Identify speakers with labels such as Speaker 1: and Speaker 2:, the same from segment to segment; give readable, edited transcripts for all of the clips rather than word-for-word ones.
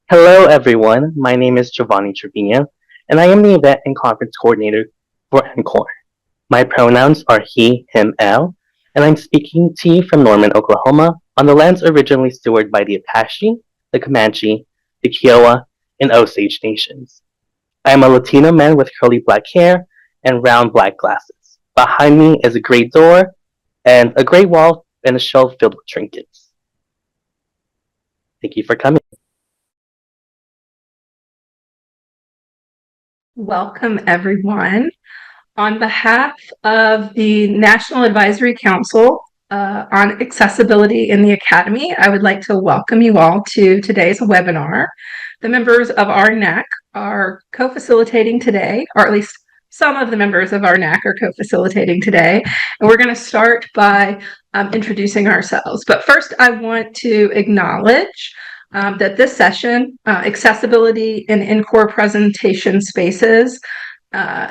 Speaker 1: Hello, everyone. My name is Giovanni Trevino, and I am the event and conference coordinator for NCORE. My pronouns are he, him, el, and I'm speaking to you from Norman, Oklahoma, on the lands originally stewarded by the Apache, the Comanche, the Kiowa, and Osage nations. I am a Latino man with curly black hair and round black glasses. Behind me is a great door and a great wall and a shelf filled with trinkets. Thank you for coming.
Speaker 2: Welcome, everyone. On behalf of the National Advisory Council on Accessibility in the Academy, I would like to welcome you all to today's webinar. The members of our NAC are co-facilitating today, or at least some of the members of our NAC are co-facilitating today, and we're going to start by introducing ourselves. But first, I want to acknowledge that this session, Accessibility in NCORE Presentation Spaces,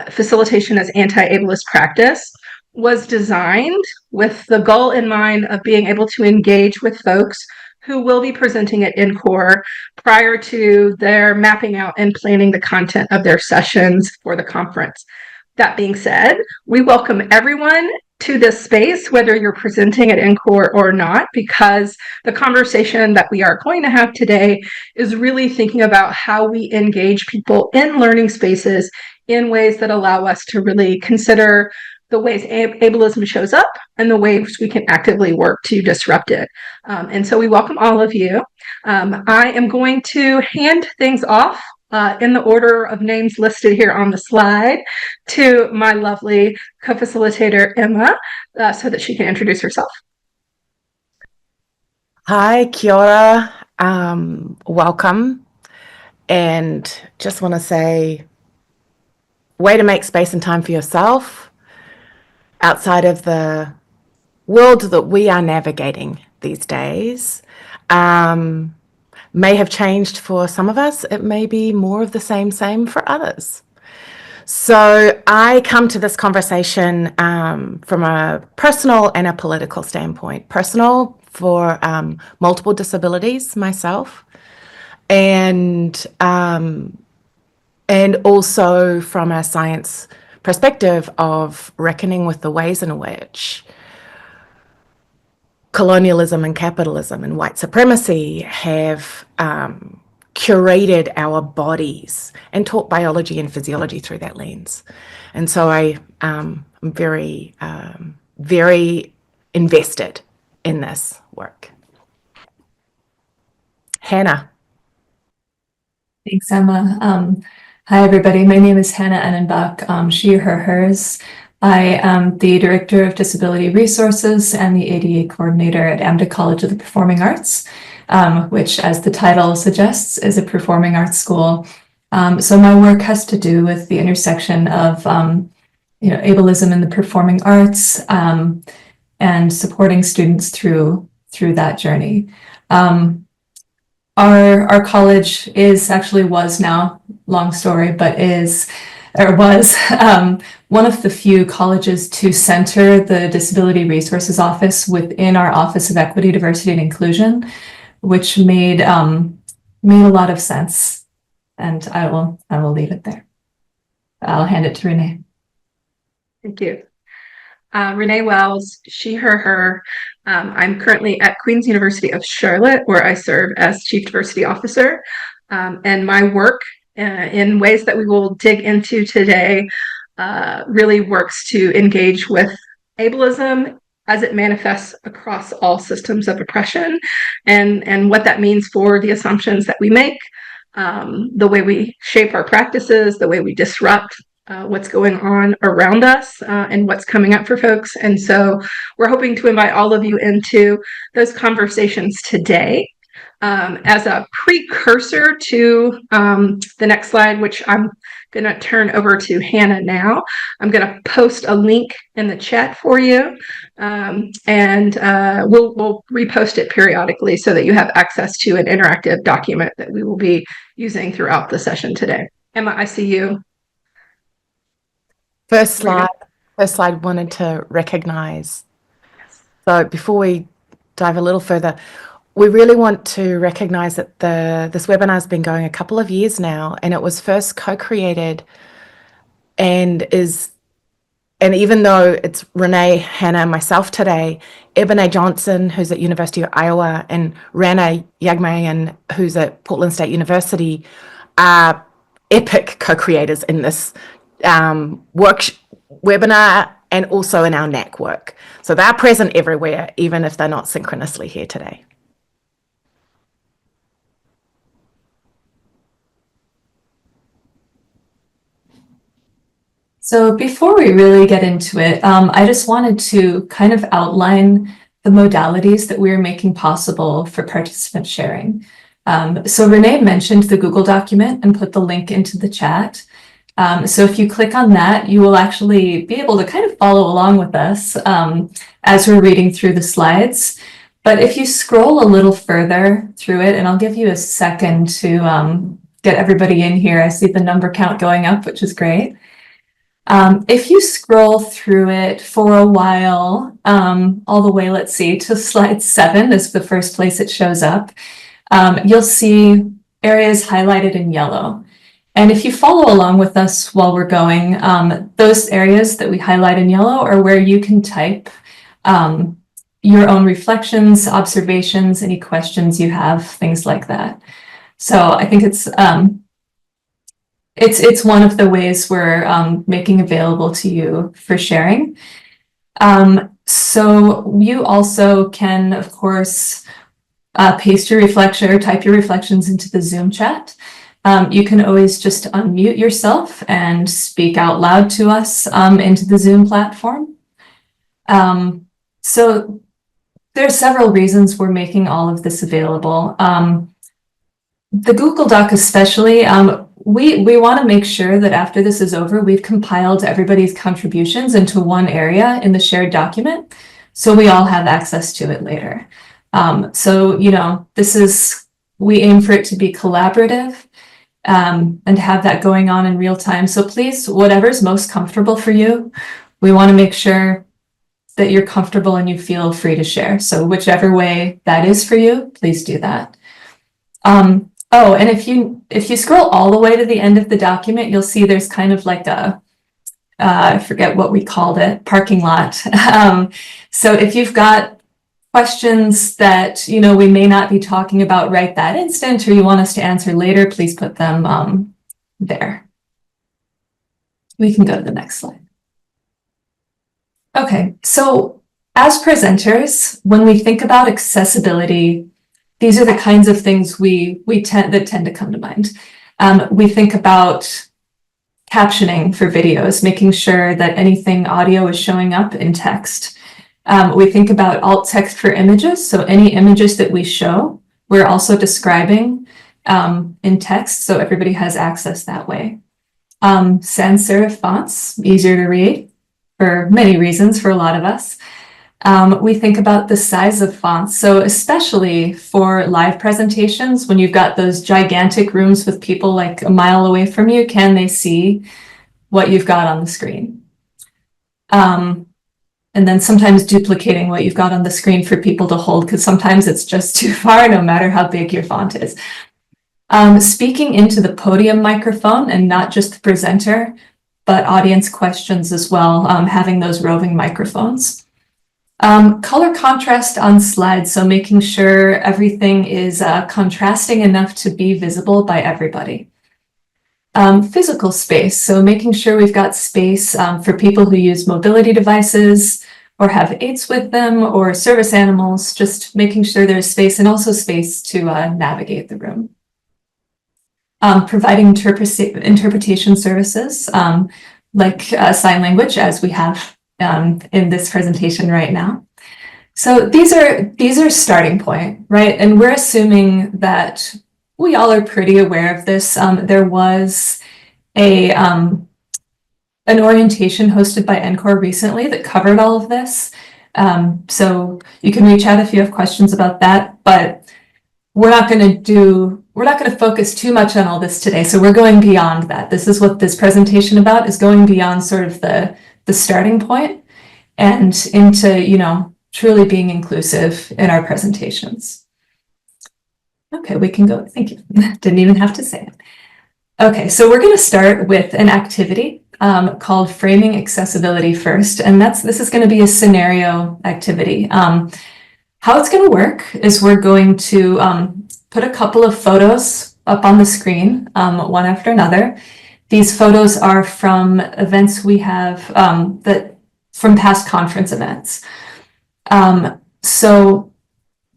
Speaker 2: Facilitation as Anti-Ableist Practice, was designed with the goal in mind of being able to engage with folks who will be presenting at NCORE prior to their mapping out and planning the content of their sessions for the conference. That being said, we welcome everyone to this space, whether you're presenting at NCORE or not, because the conversation that we are going to have today is really thinking about how we engage people in learning spaces in ways that allow us to really consider the ways ableism shows up and the ways we can actively work to disrupt it. And so we welcome all of you. I am going to hand things off in the order of names listed here on the slide to my lovely co-facilitator, Emma, so that she can introduce herself.
Speaker 3: Hi, kia ora. Welcome. And just want to say, way to make space and time for yourself outside of the world that we are navigating these days. May have changed for some of us. It may be more of the same for others. So I come to this conversation from a personal and a political standpoint. Personal for multiple disabilities myself, and also from a science perspective of reckoning with the ways in which colonialism and capitalism and white supremacy have curated our bodies and taught biology and physiology through that lens. And so I'm very, very invested in this work. Hannah.
Speaker 4: Thanks, Emma. Hi, everybody. My name is Hannah Annenbach, she, her, hers. I am the Director of Disability Resources and the ADA Coordinator at AMDA College of the Performing Arts, which, as the title suggests, is a performing arts school. So my work has to do with the intersection of ableism in the performing arts and supporting students through that journey. Our college was now, long story, but was one of the few colleges to center the Disability Resources Office within our Office of Equity, Diversity, and Inclusion, which made a lot of sense. And I will leave it there. I'll hand it to Renee.
Speaker 2: Thank you. Renee Wells, she, her. I'm currently at Queen's University of Charlotte, where I serve as Chief Diversity Officer. And my work in ways that we will dig into today really works to engage with ableism as it manifests across all systems of oppression and what that means for the assumptions that we make, the way we shape our practices, the way we disrupt what's going on around us and what's coming up for folks. And so we're hoping to invite all of you into those conversations today. As a precursor to the next slide, which I'm going to turn over to Hannah now, I'm going to post a link in the chat for you, and we'll repost it periodically so that you have access to an interactive document that we will be using throughout the session today. Emma, I see you.
Speaker 3: First slide wanted to recognize. So before we dive a little further, we really want to recognize that this webinar has been going a couple of years now, and it was first co-created and even though it's Renee, Hannah, and myself today, Ebony Johnson, who's at University of Iowa, and Rana Yagmayan, who's at Portland State University, are epic co-creators in this webinar and also in our NAC work. So they're present everywhere, even if they're not synchronously here today.
Speaker 4: So before we really get into it, I just wanted to kind of outline the modalities that we're making possible for participant sharing. So Renee mentioned the Google document and put the link into the chat. So if you click on that, you will actually be able to kind of follow along with us as we're reading through the slides. But if you scroll a little further through it, and I'll give you a second to get everybody in here. I see the number count going up, which is great. If you scroll through it for a while, all the way, let's see, to slide 7 is the first place it shows up, you'll see areas highlighted in yellow. And if you follow along with us while we're going, those areas that we highlight in yellow are where you can type your own reflections, observations, any questions you have, things like that. So I think it's one of the ways we're making available to you for sharing. So you also can, of course, paste your reflection or type your reflections into the Zoom chat. You can always just unmute yourself and speak out loud to us into the Zoom platform. So there are several reasons we're making all of this available. The Google Doc especially, we want to make sure that after this is over, we've compiled everybody's contributions into one area in the shared document, so we all have access to it later. So, you know, we aim for it to be collaborative and have that going on in real time. So please, whatever's most comfortable for you, we want to make sure that you're comfortable and you feel free to share. So whichever way that is for you, please do that. Oh, and if you scroll all the way to the end of the document, you'll see there's kind of like a, I forget what we called it, parking lot. So if you've got questions that, you know, we may not be talking about right that instant, or you want us to answer later, please put them there. We can go to the next slide. Okay, so as presenters, when we think about accessibility, these are the kinds of things that tend to come to mind. We think about captioning for videos, making sure that anything audio is showing up in text. We think about alt text for images, so any images that we show, we're also describing in text, so everybody has access that way. Sans serif fonts, easier to read for many reasons for a lot of us. We think about the size of fonts. So especially for live presentations, when you've got those gigantic rooms with people like a mile away from you, can they see what you've got on the screen? And then sometimes duplicating what you've got on the screen for people to hold, because sometimes it's just too far, no matter how big your font is. Speaking into the podium microphone and not just the presenter, but audience questions as well, having those roving microphones. Color contrast on slides, so making sure everything is contrasting enough to be visible by everybody. Physical space, so making sure we've got space for people who use mobility devices or have aids with them or service animals, just making sure there's space and also space to navigate the room. Providing interpretation services like sign language, as we have in this presentation right now. So these are starting point, right? And we're assuming that we all are pretty aware of this. There was an orientation hosted by NCORE recently that covered all of this. So you can reach out if you have questions about that, but we're not going to focus too much on all this today. So we're going beyond that. This is what this presentation about, is going beyond sort of the starting point and into, you know, truly being inclusive in our presentations. Okay, we can go. Thank you. Didn't even have to say it. Okay, so we're going to start with an activity called Framing Accessibility First, and this is going to be a scenario activity. How it's going to work is we're going to put a couple of photos up on the screen, one after another. These photos are from events we have from past conference events. So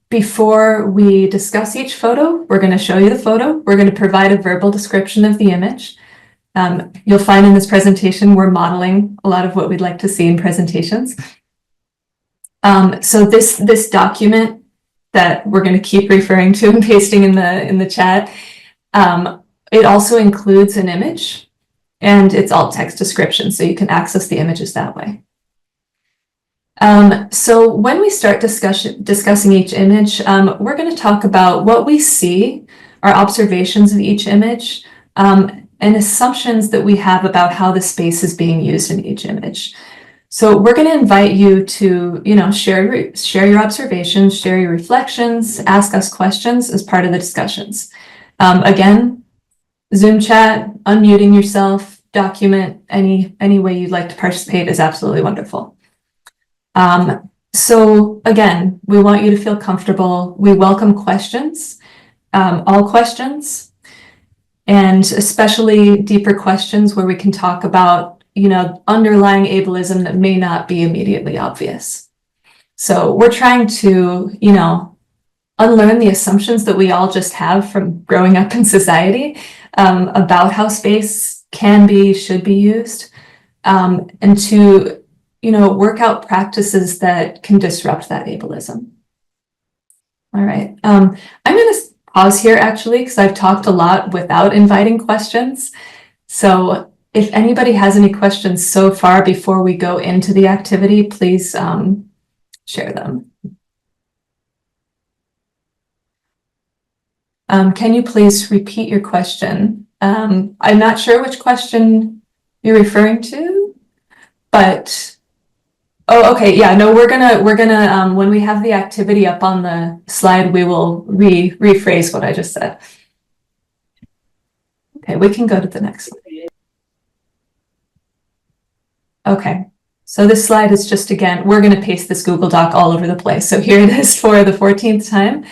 Speaker 4: before we discuss each photo, we're going to show you the photo. We're going to provide a verbal description of the image. You'll find in this presentation, we're modeling a lot of what we'd like to see in presentations. So this document that we're going to keep referring to and pasting in the chat, it also includes an image, and it's alt text description, so you can access the images that way. So when we start discussing each image, we're going to talk about what we see, our observations of each image, and assumptions that we have about how the space is being used in each image. So we're going to invite you to, share your observations, share your reflections, ask us questions as part of the discussions. Again, Zoom chat, unmuting yourself, document any way you'd like to participate is absolutely wonderful. So again, we want you to feel comfortable. We welcome questions, all questions, and especially deeper questions where we can talk about, underlying ableism that may not be immediately obvious. So we're trying to, unlearn the assumptions that we all just have from growing up in society about how space can be, should be used, and to work out practices that can disrupt that ableism. All right. I'm going to pause here actually, because I've talked a lot without inviting questions. So if anybody has any questions so far before we go into the activity, please share them. Can you please repeat your question? I'm not sure which question you're referring to, but oh, okay. Yeah, no, we're gonna when we have the activity up on the slide, we will rephrase what I just said. Okay, we can go to the next slide. Okay, so this slide is just, again, we're gonna paste this Google Doc all over the place. So here it is for the 14th time.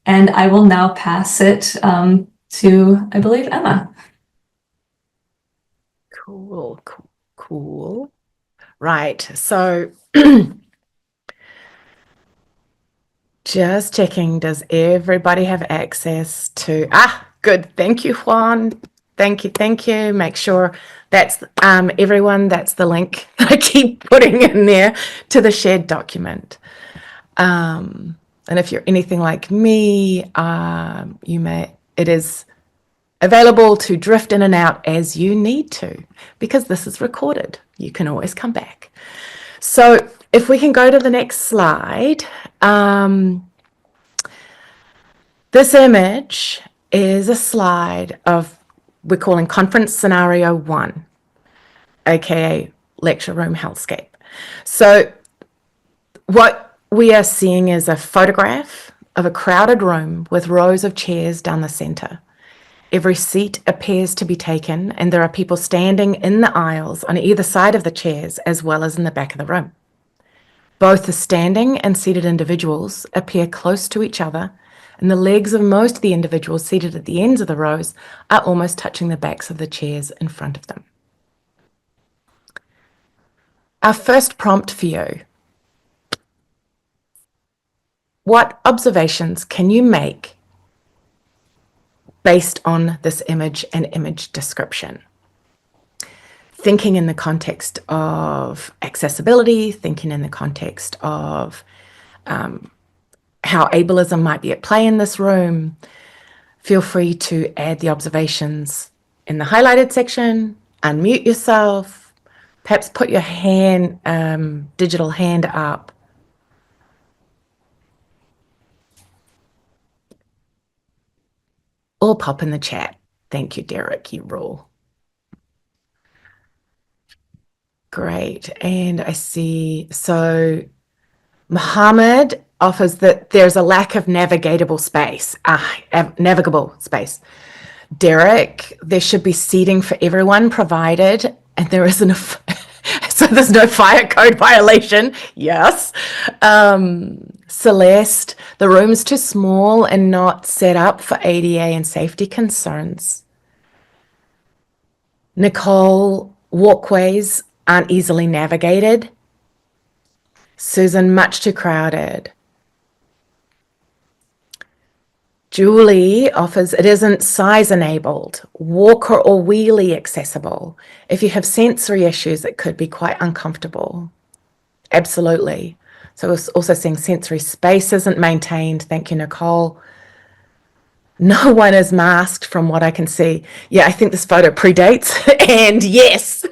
Speaker 4: And I will now pass it to, I believe, Emma.
Speaker 3: Cool. Right, so just checking, does everybody have access to, good, thank you, Juan. Thank you. Make sure that's everyone, that's the link I keep putting in there to the shared document. And if you're anything like me, it is available to drift in and out as you need to, because this is recorded. You can always come back. So if we can go to the next slide, this image is a slide of, we're calling conference scenario 1, aka lecture room hellscape. So what we are seeing is a photograph of a crowded room with rows of chairs down the center. Every seat appears to be taken, and there are people standing in the aisles on either side of the chairs, as well as in the back of the room. Both the standing and seated individuals appear close to each other, and the legs of most of the individuals seated at the ends of the rows are almost touching the backs of the chairs in front of them. Our first prompt for you: what observations can you make based on this image and image description? Thinking in the context of accessibility, thinking in the context of how ableism might be at play in this room. Feel free to add the observations in the highlighted section, unmute yourself, perhaps put your hand, digital hand up. Or pop in the chat. Thank you, Derek, you rule. Great, and I see, so Mohammed, offers that there's a lack of navigable space. Derek, there should be seating for everyone provided, and there isn't a so there's no fire code violation. Yes. Celeste, the room's too small and not set up for ADA and safety concerns. Nicole, walkways aren't easily navigated. Susan, much too crowded. Julie offers it isn't size enabled, walker or wheelie accessible. If you have sensory issues, it could be quite uncomfortable. Absolutely. So we're also seeing sensory space isn't maintained. Thank you, Nicole. No one is masked from what I can see. Yeah, I think this photo predates. And yes,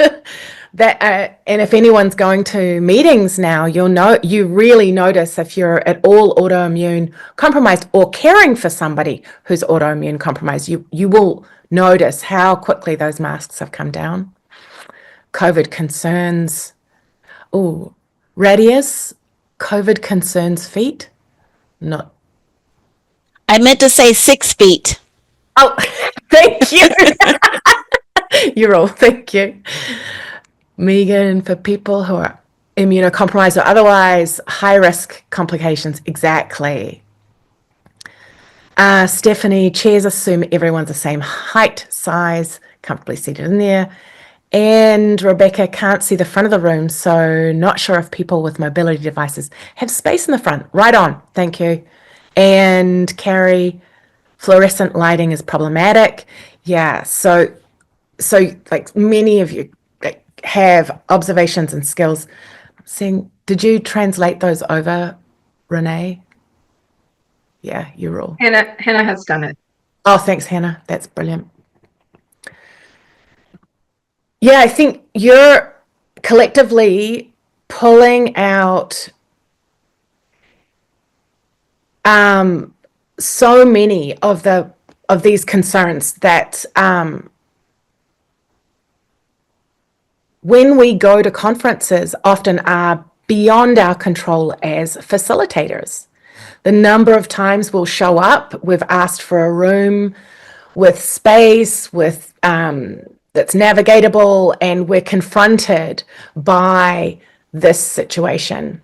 Speaker 3: that. And if anyone's going to meetings now, you really notice if you're at all autoimmune compromised or caring for somebody who's autoimmune compromised, you will notice how quickly those masks have come down. COVID concerns. Oh, Radius, COVID concerns feet? Not.
Speaker 5: I meant to say 6 feet.
Speaker 3: Oh, thank you. You're all, thank you. Megan, for people who are immunocompromised or otherwise high risk complications, exactly. Stephanie, chairs assume everyone's the same height, size, comfortably seated in there. And Rebecca, can't see the front of the room, so not sure if people with mobility devices have space in the front. Right on, thank you. And Carrie, fluorescent lighting is problematic. Yeah, so like many of you have observations and skills. Did you translate those over, Renee? Yeah, you're all.
Speaker 2: Hannah has done it.
Speaker 3: Oh, thanks, Hannah. That's brilliant. Yeah, I think you're collectively pulling out so many of these concerns that when we go to conferences often are beyond our control as facilitators. The number of times we'll show up, we've asked for a room with space, with that's navigatable, and we're confronted by this situation.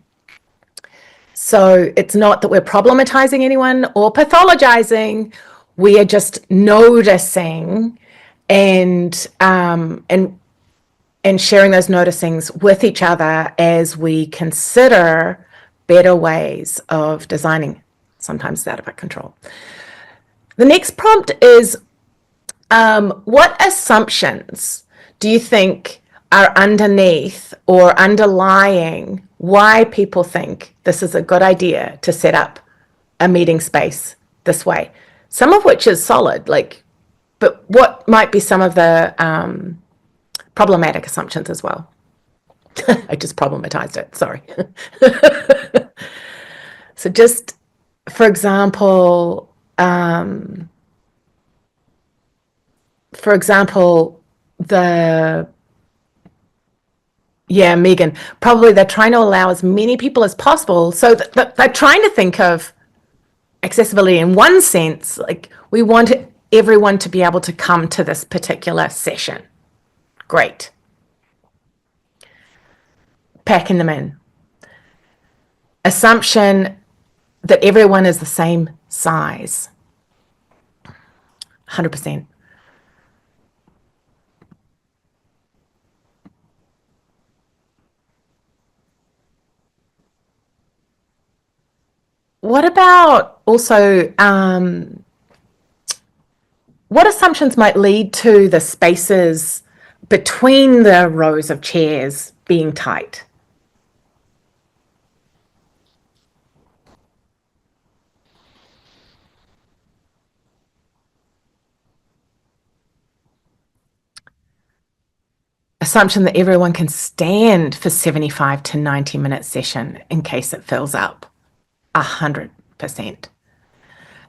Speaker 3: So it's not that we're problematizing anyone or pathologizing. We are just noticing and sharing those noticings with each other as we consider better ways of designing. Sometimes it's out of our control. The next prompt is, what assumptions do you think are underneath or underlying why people think this is a good idea to set up a meeting space this way? Some of which is solid, but what might be some of the problematic assumptions as well? I just problematized it, sorry. So just, for example, Megan, probably they're trying to allow as many people as possible. So they're trying to think of accessibility in one sense, like we want everyone to be able to come to this particular session. Great. Packing them in. Assumption that everyone is the same size. 100%. What about also, what assumptions might lead to the spaces between the rows of chairs being tight? Assumption that everyone can stand for 75 to 90-minute session in case it fills up. 100%.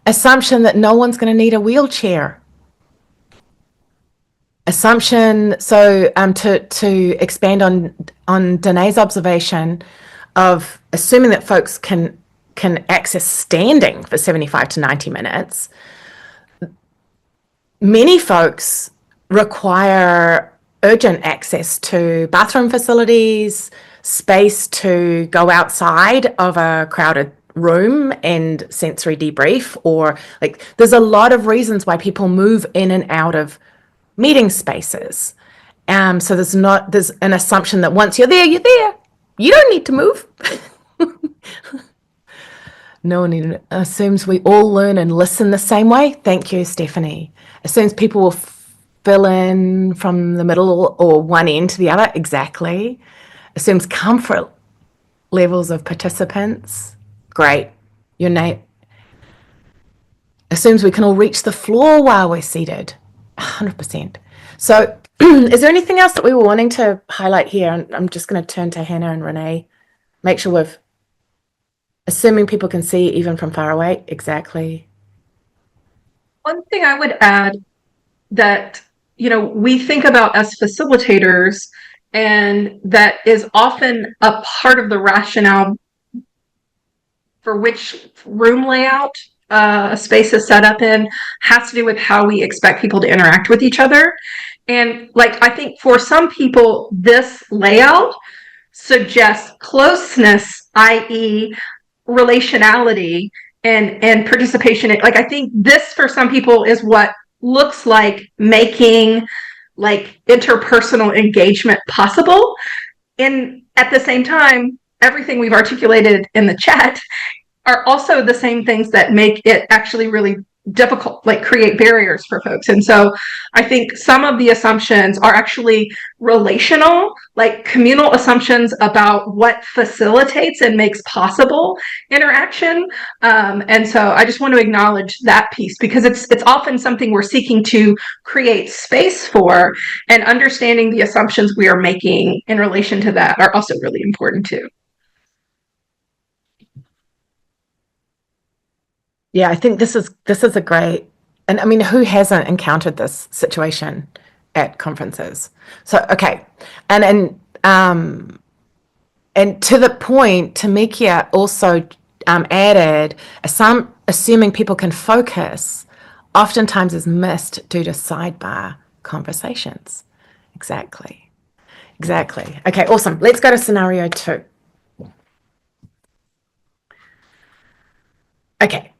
Speaker 3: Assumption that no one's going to need a wheelchair. Assumption, so to expand on Danae's observation of assuming that folks can can access standing for 75 to 90 minutes, many folks require urgent access to bathroom facilities, space to go outside of a crowded room and sensory debrief, or like there's a lot of reasons why people move in and out of meeting spaces. So there's an assumption that once you're there, you're there. You don't need to move. No one even assumes we all learn and listen the same way. Thank you, Stephanie. Assumes people will fill in from the middle or one end to the other. Exactly. Assumes comfort levels of participants. Great. Your name. Assumes we can all reach the floor while we're seated. 100%. So is there anything else that we were wanting to highlight here? I'm just going to turn to Hannah and Renee. Make sure we've assuming people can see even from far away. Exactly.
Speaker 2: One thing I would add that, we think about as facilitators, and that is often a part of the rationale for which room layout a space is set up in, has to do with how we expect people to interact with each other. And I think for some people, this layout suggests closeness, i.e., relationality and participation. I think this for some people is what looks like making interpersonal engagement possible. And at the same time, everything we've articulated in the chat are also the same things that make it actually really difficult, create barriers for folks. And so I think some of the assumptions are actually relational, communal assumptions about what facilitates and makes possible interaction. And so I just want to acknowledge that piece, because it's often something we're seeking to create space for, and understanding the assumptions we are making in relation to that are also really important too.
Speaker 3: Yeah, I think this is a great, and I mean, who hasn't encountered this situation at conferences? So, okay, and to the point, Tamikia also added, assuming people can focus, oftentimes is missed due to sidebar conversations. Exactly. Okay, awesome. Let's go to scenario 2. Okay.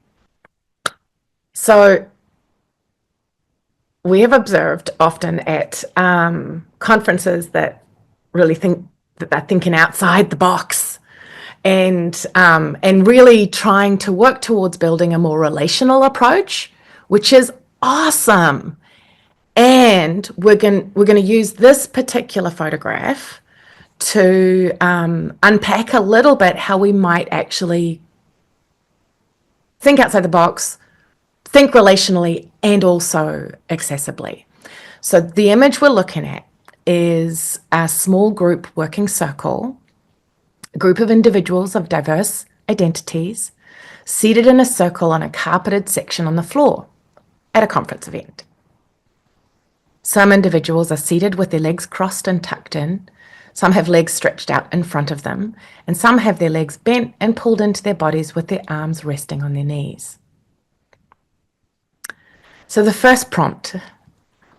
Speaker 3: So we have observed often at conferences that really think that they're thinking outside the box, and really trying to work towards building a more relational approach, which is awesome. And we're going to use this particular photograph to unpack a little bit how we might actually think outside the box, think relationally, and also accessibly. So the image we're looking at is a small group working circle, a group of individuals of diverse identities seated in a circle on a carpeted section on the floor at a conference event. Some individuals are seated with their legs crossed and tucked in. Some have legs stretched out in front of them, and some have their legs bent and pulled into their bodies with their arms resting on their knees. So the first prompt,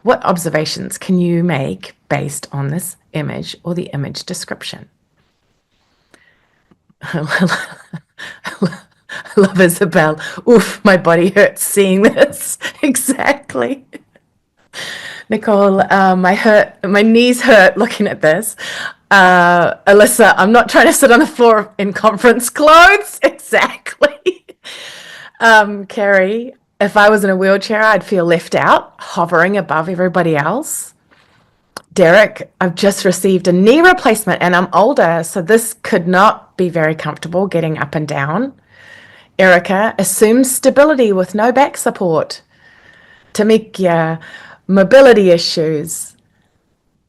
Speaker 3: what observations can you make based on this image or the image description? I love Isabel. Oof, my body hurts seeing this. Exactly. Nicole, my knees hurt looking at this. Alyssa, I'm not trying to sit on the floor in conference clothes. Exactly. Carrie, if I was in a wheelchair, I'd feel left out, hovering above everybody else. Derek, I've just received a knee replacement and I'm older, so this could not be very comfortable getting up and down. Erica, assumes stability with no back support. Tamikia, mobility issues.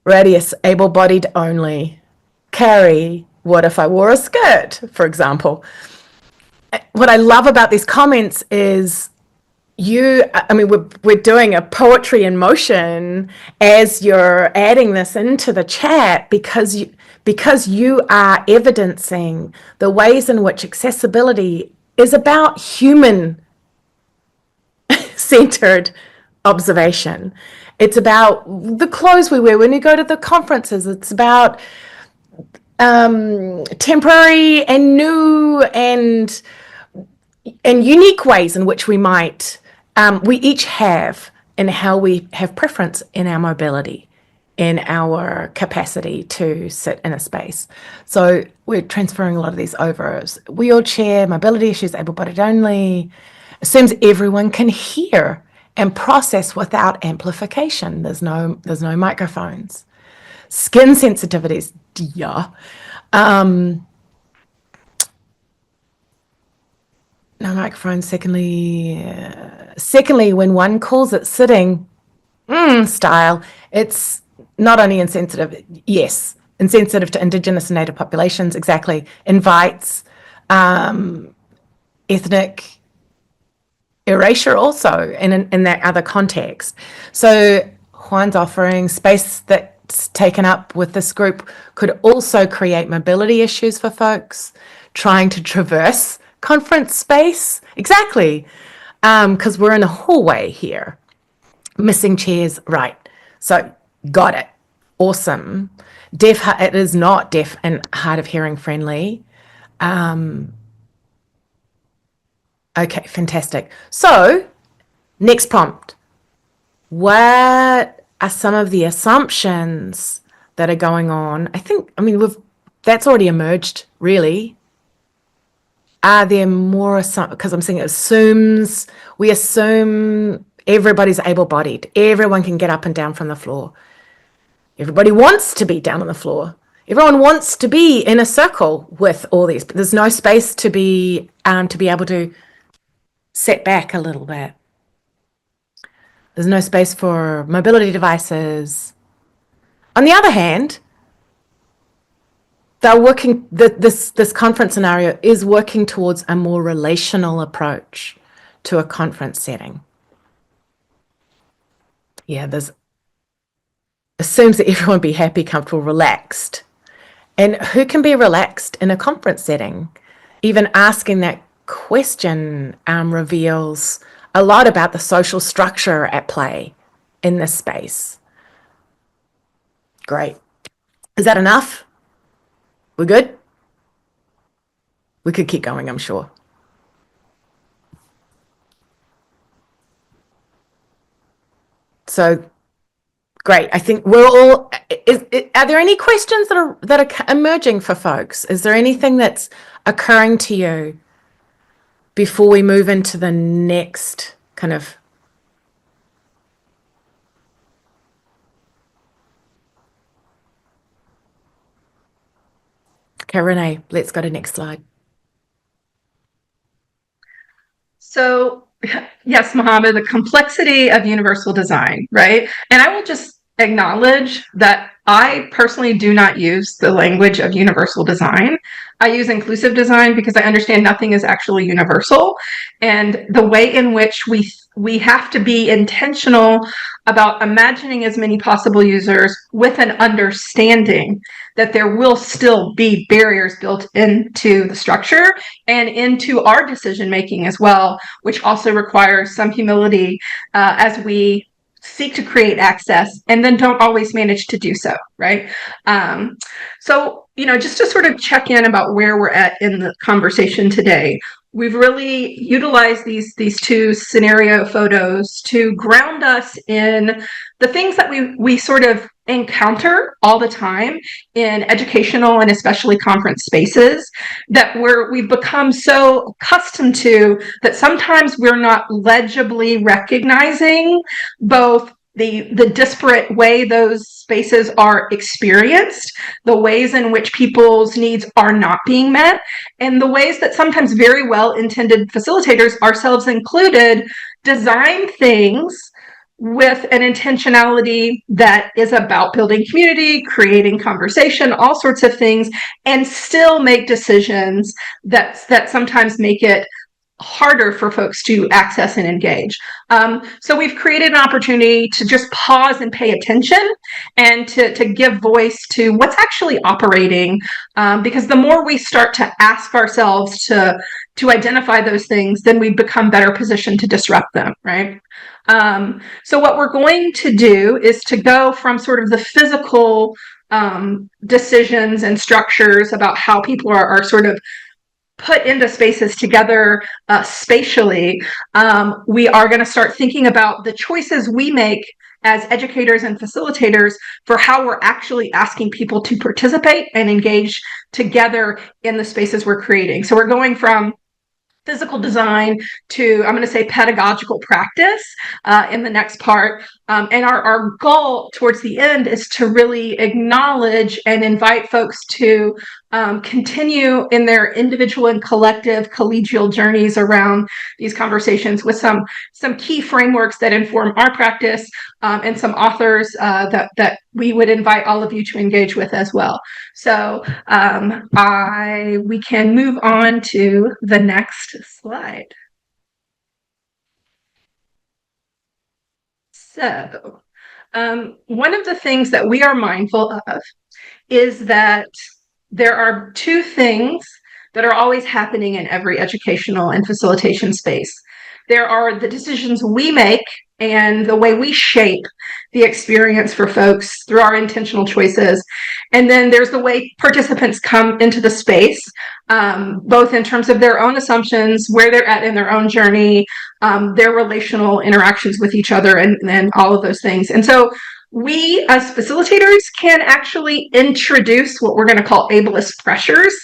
Speaker 3: Radius, able-bodied only. Carrie, what if I wore a skirt, for example? What I love about these comments is we're doing a poetry in motion as you're adding this into the chat, because you are evidencing the ways in which accessibility is about human centered observation. It's about the clothes we wear when we go to the conferences. It's about temporary and new and unique ways in which we might, we each have, and how we have preference in our mobility, in our capacity to sit in a space. So we're transferring a lot of these over. Wheelchair, mobility issues, able-bodied only, assumes everyone can hear and process without amplification. There's no microphones. Skin sensitivities, yeah. No microphones. Secondly, when one calls it sitting style, it's not only insensitive, yes, insensitive to Indigenous and Native populations, exactly, invites ethnic erasure also in that other context. So Juan's offering space that's taken up with this group could also create mobility issues for folks trying to traverse conference space. Exactly, because we're in a hallway here. Missing chairs, right. So got it. Awesome. It is not deaf and hard of hearing friendly. Okay, fantastic. So next prompt. What are some of the assumptions that are going on? That's already emerged, really. Are there more because I'm saying we assume everybody's able-bodied. Everyone can get up and down from the floor. Everybody wants to be down on the floor. Everyone wants to be in a circle with all these, but there's no space to be able to set back a little bit. There's no space for mobility devices. On the other hand, they're working. This conference scenario is working towards a more relational approach to a conference setting. Yeah, assumes that everyone be happy, comfortable, relaxed. And who can be relaxed in a conference setting? Even asking that question reveals a lot about the social structure at play in this space. Great. Is that enough? We're good? We could keep going, I'm sure. So great. I think we're all. Are there any questions that are emerging for folks? Is there anything that's occurring to you before we move into the next kind of? Okay, Renee, let's go to next slide.
Speaker 2: So, yes, Mohammed, the complexity of universal design, right? And I will just acknowledge that I personally do not use the language of universal design. I use inclusive design because I understand nothing is actually universal. And the way in which we have to be intentional about imagining as many possible users with an understanding that there will still be barriers built into the structure and into our decision making as well, which also requires some humility as we seek to create access and then don't always manage to do so, right? So, just to sort of check in about where we're at in the conversation today, we've really utilized these two scenario photos to ground us in the things that we sort of encounter all the time in educational and especially conference spaces that we've become so accustomed to that sometimes we're not legibly recognizing both the disparate way those spaces are experienced, the ways in which people's needs are not being met, and the ways that sometimes very well-intended facilitators, ourselves included, design things with an intentionality that is about building community, creating conversation, all sorts of things, and still make decisions that sometimes make it harder for folks to access and engage. So we've created an opportunity to just pause and pay attention and to give voice to what's actually operating, because the more we start to ask ourselves to identify those things, then we become better positioned to disrupt them, right? So what we're going to do is to go from sort of the physical decisions and structures about how people are sort of put into spaces together spatially. We are going to start thinking about the choices we make as educators and facilitators for how we're actually asking people to participate and engage together in the spaces we're creating. So we're going from physical design to, I'm going to say, pedagogical practice in the next part. And our goal towards the end is to really acknowledge and invite folks to continue in their individual and collective collegial journeys around these conversations with some key frameworks that inform our practice, and some authors that we would invite all of you to engage with as well. So we can move on to the next slide. So one of the things that we are mindful of is that there are two things that are always happening in every educational and facilitation space. There are the decisions we make and the way we shape the experience for folks through our intentional choices. And then there's the way participants come into the space, both in terms of their own assumptions, where they're at in their own journey, their relational interactions with each other, and all of those things. And so we as facilitators can actually introduce what we're going to call ableist pressures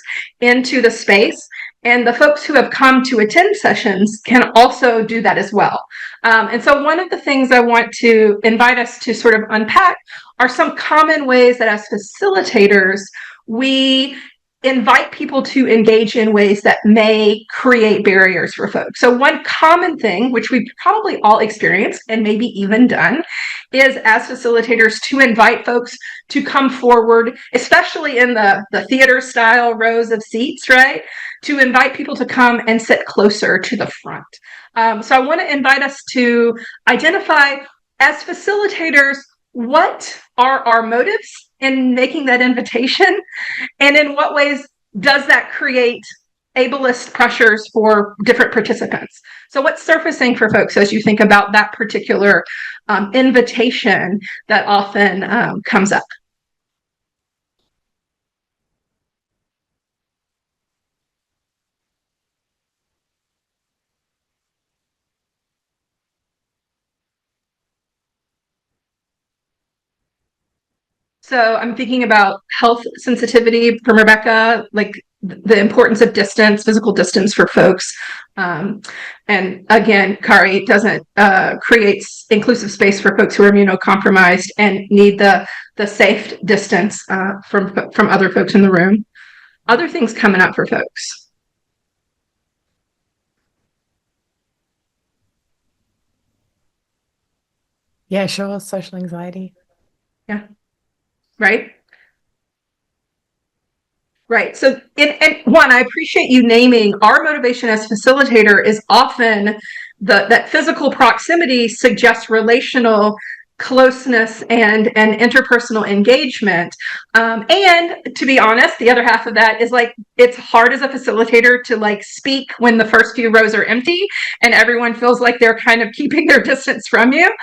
Speaker 2: into the space. And the folks who have come to attend sessions can also do that as well. And so one of the things I want to invite us to sort of unpack are some common ways that as facilitators, we invite people to engage in ways that may create barriers for folks. So one common thing, which we've probably all experienced and maybe even done, is as facilitators to invite folks to come forward, especially in the theater style rows of seats, right? To invite people to come and sit closer to the front. So I want to invite us to identify as facilitators, what are our motives in making that invitation? And in what ways does that create ableist pressures for different participants? So what's surfacing for folks as you think about that particular invitation that often comes up? So I'm thinking about health sensitivity from Rebecca, like the importance of distance, physical distance for folks. And again, Kari doesn't create inclusive space for folks who are immunocompromised and need the safe distance from other folks in the room. Other things coming up for folks.
Speaker 3: Yeah, sure. Social anxiety.
Speaker 2: Yeah. Right. Right. So, and one, I appreciate you naming our motivation as facilitator is often that physical proximity suggests relational closeness and interpersonal engagement. And to be honest, the other half of that is like, it's hard as a facilitator to like speak when the first few rows are empty and everyone feels like they're kind of keeping their distance from you.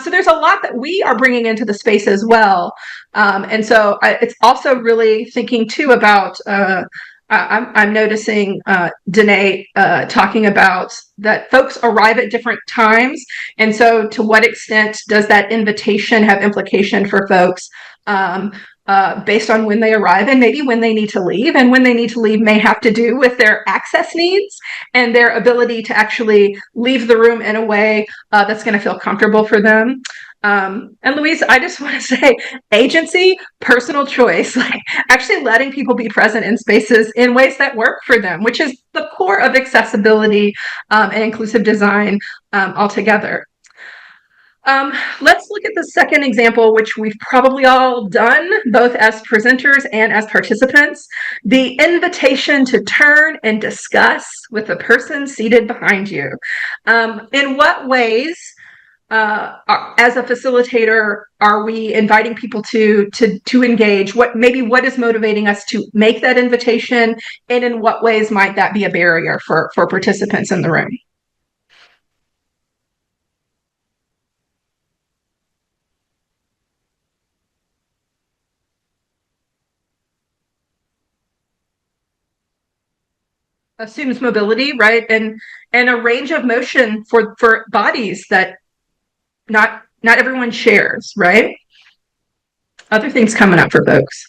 Speaker 2: So there's a lot that we are bringing into the space as well. And so it's also really thinking too about, I'm noticing Danae talking about that folks arrive at different times. And so to what extent does that invitation have implication for folks based on when they arrive and maybe when they need to leave? And when they need to leave may have to do with their access needs and their ability to actually leave the room in a way that's going to feel comfortable for them. And Louise, I just want to say agency, personal choice, like actually letting people be present in spaces in ways that work for them, which is the core of accessibility and inclusive design altogether. Let's look at the second example, which we've probably all done, both as presenters and as participants. The invitation to turn and discuss with the person seated behind you. In what ways, as a facilitator, are we inviting people to engage? What is motivating us to make that invitation, and in what ways might that be a barrier for participants in the room? Assumes mobility, right? And a range of motion for bodies that not everyone shares, right? Other things coming up for folks.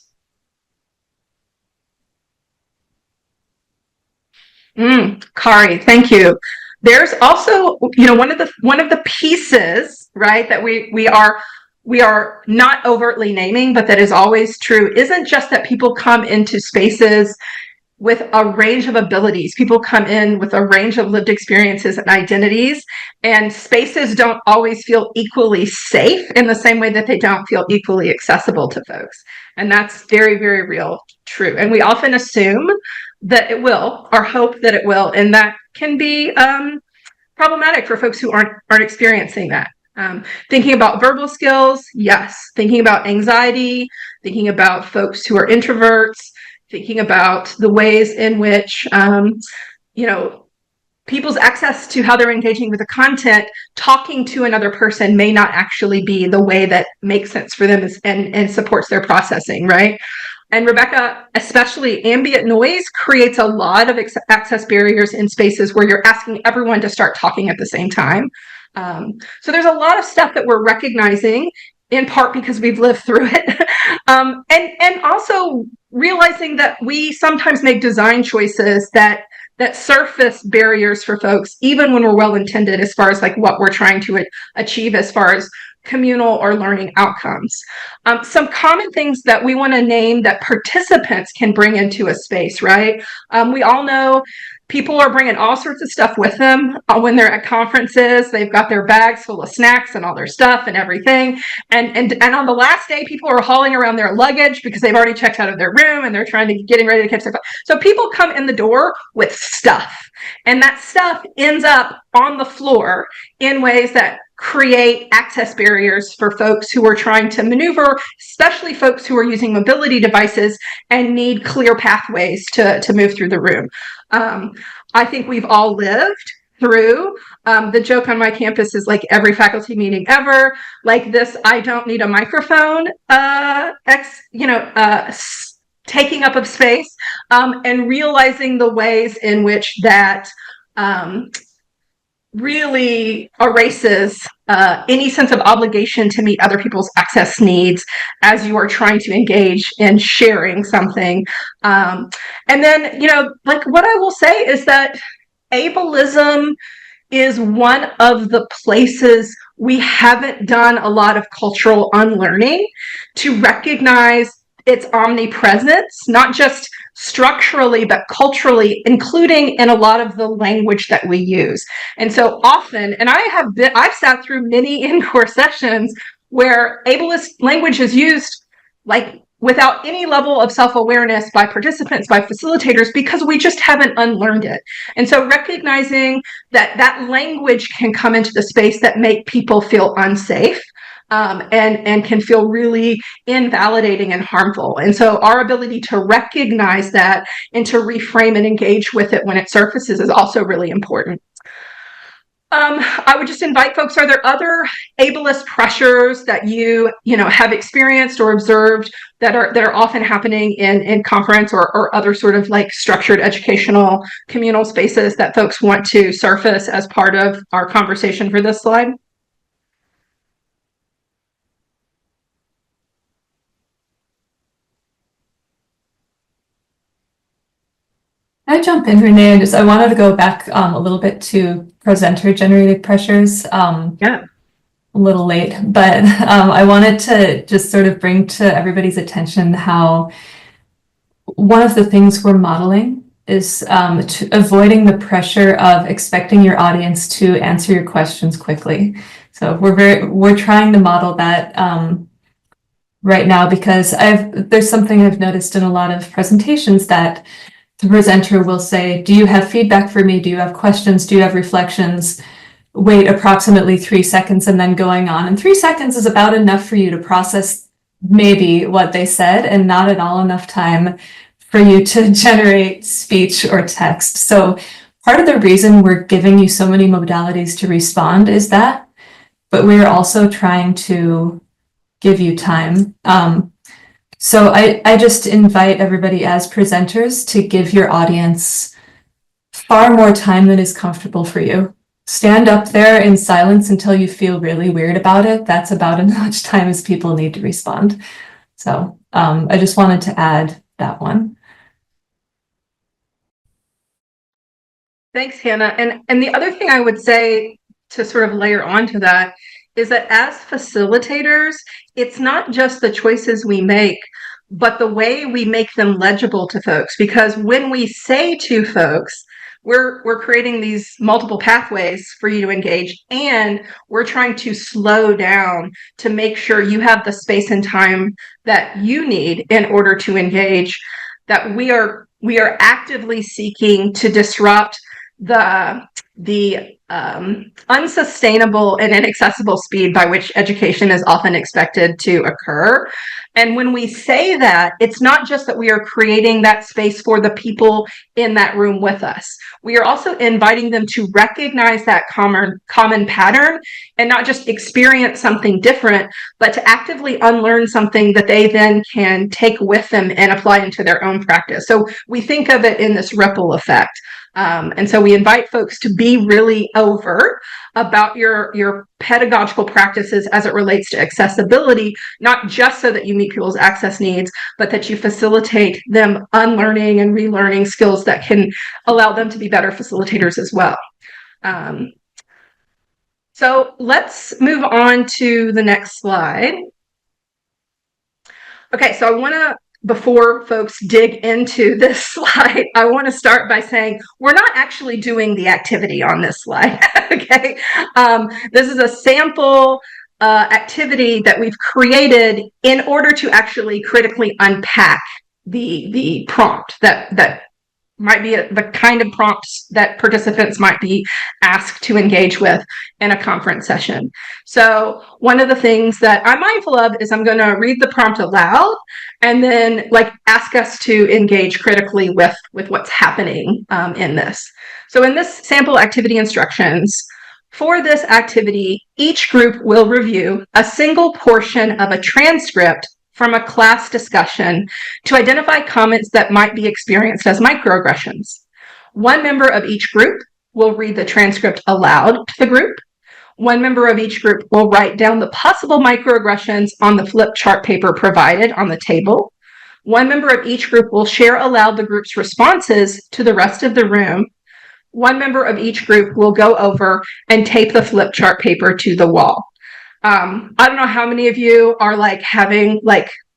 Speaker 2: Kari, thank you. There's also, one of the pieces, right, that we are not overtly naming, but that is always true, isn't just that people come into spaces with a range of abilities. People come in with a range of lived experiences and identities, and spaces don't always feel equally safe in the same way that they don't feel equally accessible to folks. And that's very, very real, true. And we often assume that it will, or hope that it will, and that can be problematic for folks who aren't experiencing that. Thinking about verbal skills, yes. Thinking about anxiety, thinking about folks who are introverts, thinking about the ways in which, people's access to how they're engaging with the content, talking to another person may not actually be the way that makes sense for them and supports their processing, right? And Rebecca, especially ambient noise creates a lot of access barriers in spaces where you're asking everyone to start talking at the same time. So there's a lot of stuff that we're recognizing, in part because we've lived through it. And also realizing that we sometimes make design choices that surface barriers for folks, even when we're well-intended as far as like what we're trying to achieve as far as communal or learning outcomes. Some common things that we want to name that participants can bring into a space, right? We all know people are bringing all sorts of stuff with them when they're at conferences. They've got their bags full of snacks and all their stuff and everything. And on the last day, people are hauling around their luggage because they've already checked out of their room and they're getting ready to catch their flight. So people come in the door with stuff, and that stuff ends up on the floor in ways that create access barriers for folks who are trying to maneuver, especially folks who are using mobility devices and need clear pathways to move through the room. I think we've all lived through the joke on my campus is like every faculty meeting ever, like this I don't need a microphone taking up of space, and realizing the ways in which that really erases any sense of obligation to meet other people's access needs as you are trying to engage in sharing something. And then, like what I will say is that ableism is one of the places we haven't done a lot of cultural unlearning to recognize its omnipresence, not just structurally, but culturally, including in a lot of the language that we use. And so often, and I've sat through many NCORE sessions where ableist language is used like without any level of self-awareness by participants, by facilitators, because we just haven't unlearned it. And so recognizing that language can come into the space that make people feel unsafe, and can feel really invalidating and harmful. And so our ability to recognize that and to reframe and engage with it when it surfaces is also really important. I would just invite folks, are there other ableist pressures that you have experienced or observed that are often happening in conference or other sort of like structured educational communal spaces that folks want to surface as part of our conversation for this slide?
Speaker 4: I jump in, Renee, and I wanted to go back a little bit to presenter-generated pressures.
Speaker 2: Yeah.
Speaker 4: A little late, but I wanted to just sort of bring to everybody's attention how one of the things we're modeling is avoiding the pressure of expecting your audience to answer your questions quickly. So we're trying to model that right now, because there's something I've noticed in a lot of presentations that the presenter will say, do you have feedback for me? Do you have questions? Do you have reflections? Wait approximately 3 seconds and then going on. And 3 seconds is about enough for you to process maybe what they said, and not at all enough time for you to generate speech or text. So part of the reason we're giving you so many modalities to respond is that, but we're also trying to give you time. So I just invite everybody as presenters to give your audience far more time than is comfortable for you. Stand up there in silence until you feel really weird about it. That's about as much time as people need to respond. So I just wanted to add that one.
Speaker 2: Thanks, Hannah. And the other thing I would say to sort of layer onto that is that as facilitators, it's not just the choices we make, but the way we make them legible to folks. Because when we say to folks, we're creating these multiple pathways for you to engage, and we're trying to slow down to make sure you have the space and time that you need in order to engage, that we are actively seeking to disrupt the unsustainable and inaccessible speed by which education is often expected to occur. And when we say that, it's not just that we are creating that space for the people in that room with us. We are also inviting them to recognize that common pattern and not just experience something different, but to actively unlearn something that they then can take with them and apply into their own practice. So we think of it in this ripple effect. And so we invite folks to be really overt about your pedagogical practices as it relates to accessibility, not just so that you meet people's access needs, but that you facilitate them unlearning and relearning skills that can allow them to be better facilitators as well. So let's move on to the next slide. Okay, so I want to, before folks dig into this slide, I want to start by saying we're not actually doing the activity on this slide. Okay, this is a sample activity that we've created in order to actually critically unpack the prompt that might be the kind of prompts that participants might be asked to engage with in a conference session. So one of the things that I'm mindful of is I'm going to read the prompt aloud and then ask us to engage critically with what's happening in this. So in this sample activity instructions, for this activity, each group will review a single portion of a transcript from a class discussion to identify comments that might be experienced as microaggressions. One member of each group will read the transcript aloud to the group. One member of each group will write down the possible microaggressions on the flip chart paper provided on the table. One member of each group will share aloud the group's responses to the rest of the room. One member of each group will go over and tape the flip chart paper to the wall. I don't know how many of you are having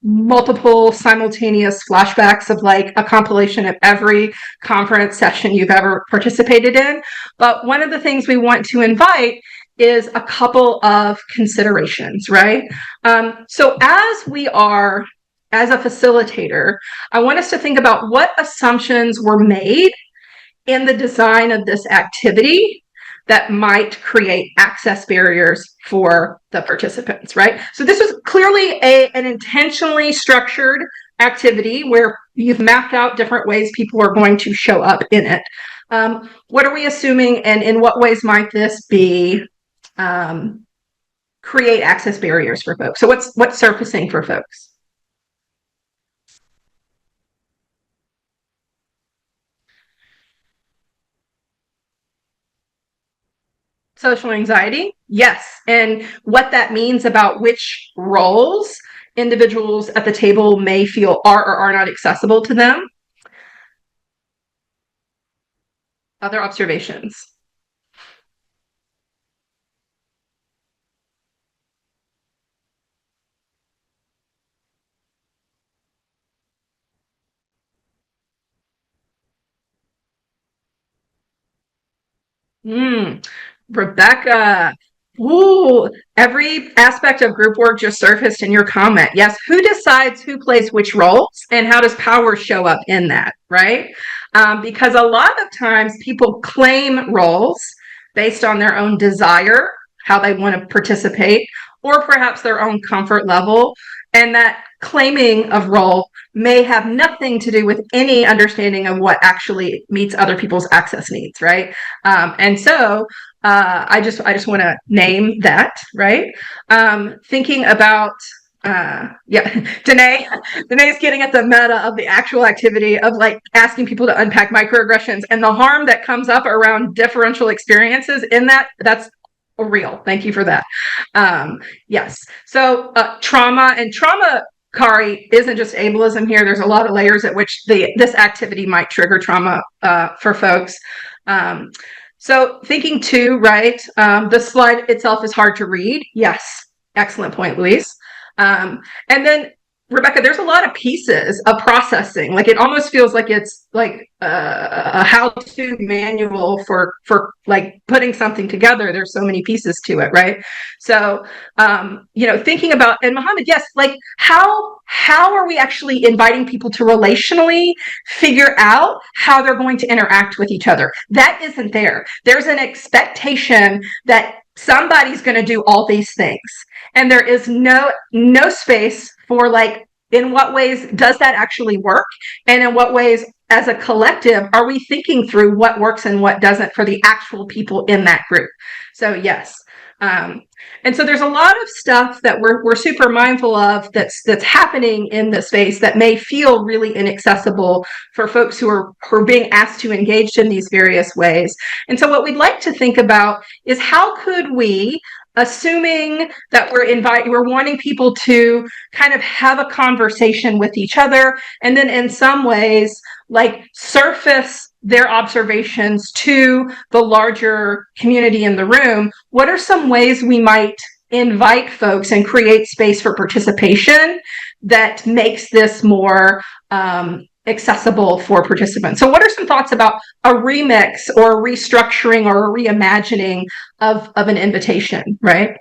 Speaker 2: multiple simultaneous flashbacks of a compilation of every conference session you've ever participated in. But one of the things we want to invite is a couple of considerations, right? So as a facilitator, I want us to think about what assumptions were made in the design of this activity that might create access barriers for the participants, right? So this was clearly an intentionally structured activity where you've mapped out different ways people are going to show up in it. What are we assuming, and in what ways might this be create access barriers for folks? So what's surfacing for folks? Social anxiety, yes. And what that means about which roles individuals at the table may feel are or are not accessible to them. Other observations? Rebecca, Ooh, every aspect of group work just surfaced in your comment. Yes, who decides who plays which roles and how does power show up in that, right? Because a lot of times people claim roles based on their own desire, how they want to participate, or perhaps their own comfort level. And that claiming of role may have nothing to do with any understanding of what actually meets other people's access needs, right? And so I just want to name that, right? Thinking about yeah, Danae's getting at the meta of the actual activity of like asking people to unpack microaggressions and the harm that comes up around differential experiences in that. That's real. Thank you for that. Yes. So trauma, Kari, isn't just ableism here. There's a lot of layers at which this activity might trigger trauma for folks. So thinking too, right? The slide itself is hard to read. Yes. Excellent point, Louise. And then Rebecca, there's a lot of pieces of processing. Like it almost feels like it's like a how-to manual for like putting something together. There's so many pieces to it, right? So, thinking about, and Mohammed, yes, like how are we actually inviting people to relationally figure out how they're going to interact with each other? That isn't there. There's an expectation that somebody's going to do all these things, and there is no space for like, in what ways does that actually work, and in what ways as a collective are we thinking through what works and what doesn't for the actual people in that group. So yes, and so there's a lot of stuff that we're super mindful of that's happening in the space that may feel really inaccessible for folks who are being asked to engage in these various ways. And so what we'd like to think about is how could we, assuming that we're wanting people to kind of have a conversation with each other, and then in some ways like surface their observations to the larger community in the room, what are some ways we might invite folks and create space for participation that makes this more accessible for participants? So what are some thoughts about a remix or a restructuring or a reimagining of an invitation, right?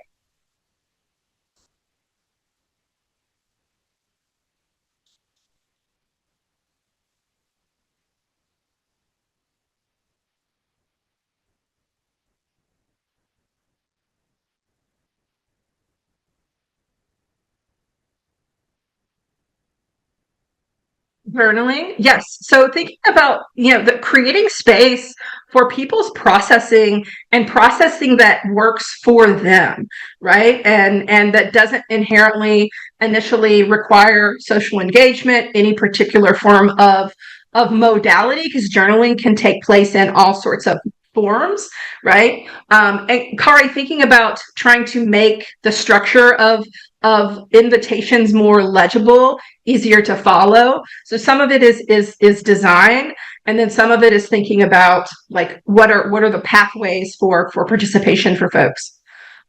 Speaker 2: Journaling, yes. So thinking about, the creating space for people's processing and processing that works for them, right? And that doesn't inherently initially require social engagement, any particular form of modality, because journaling can take place in all sorts of forms, right? And Kari, thinking about trying to make the structure of invitations more legible, easier to follow. So some of it is design, and then some of it is thinking about like what are the pathways for participation for folks.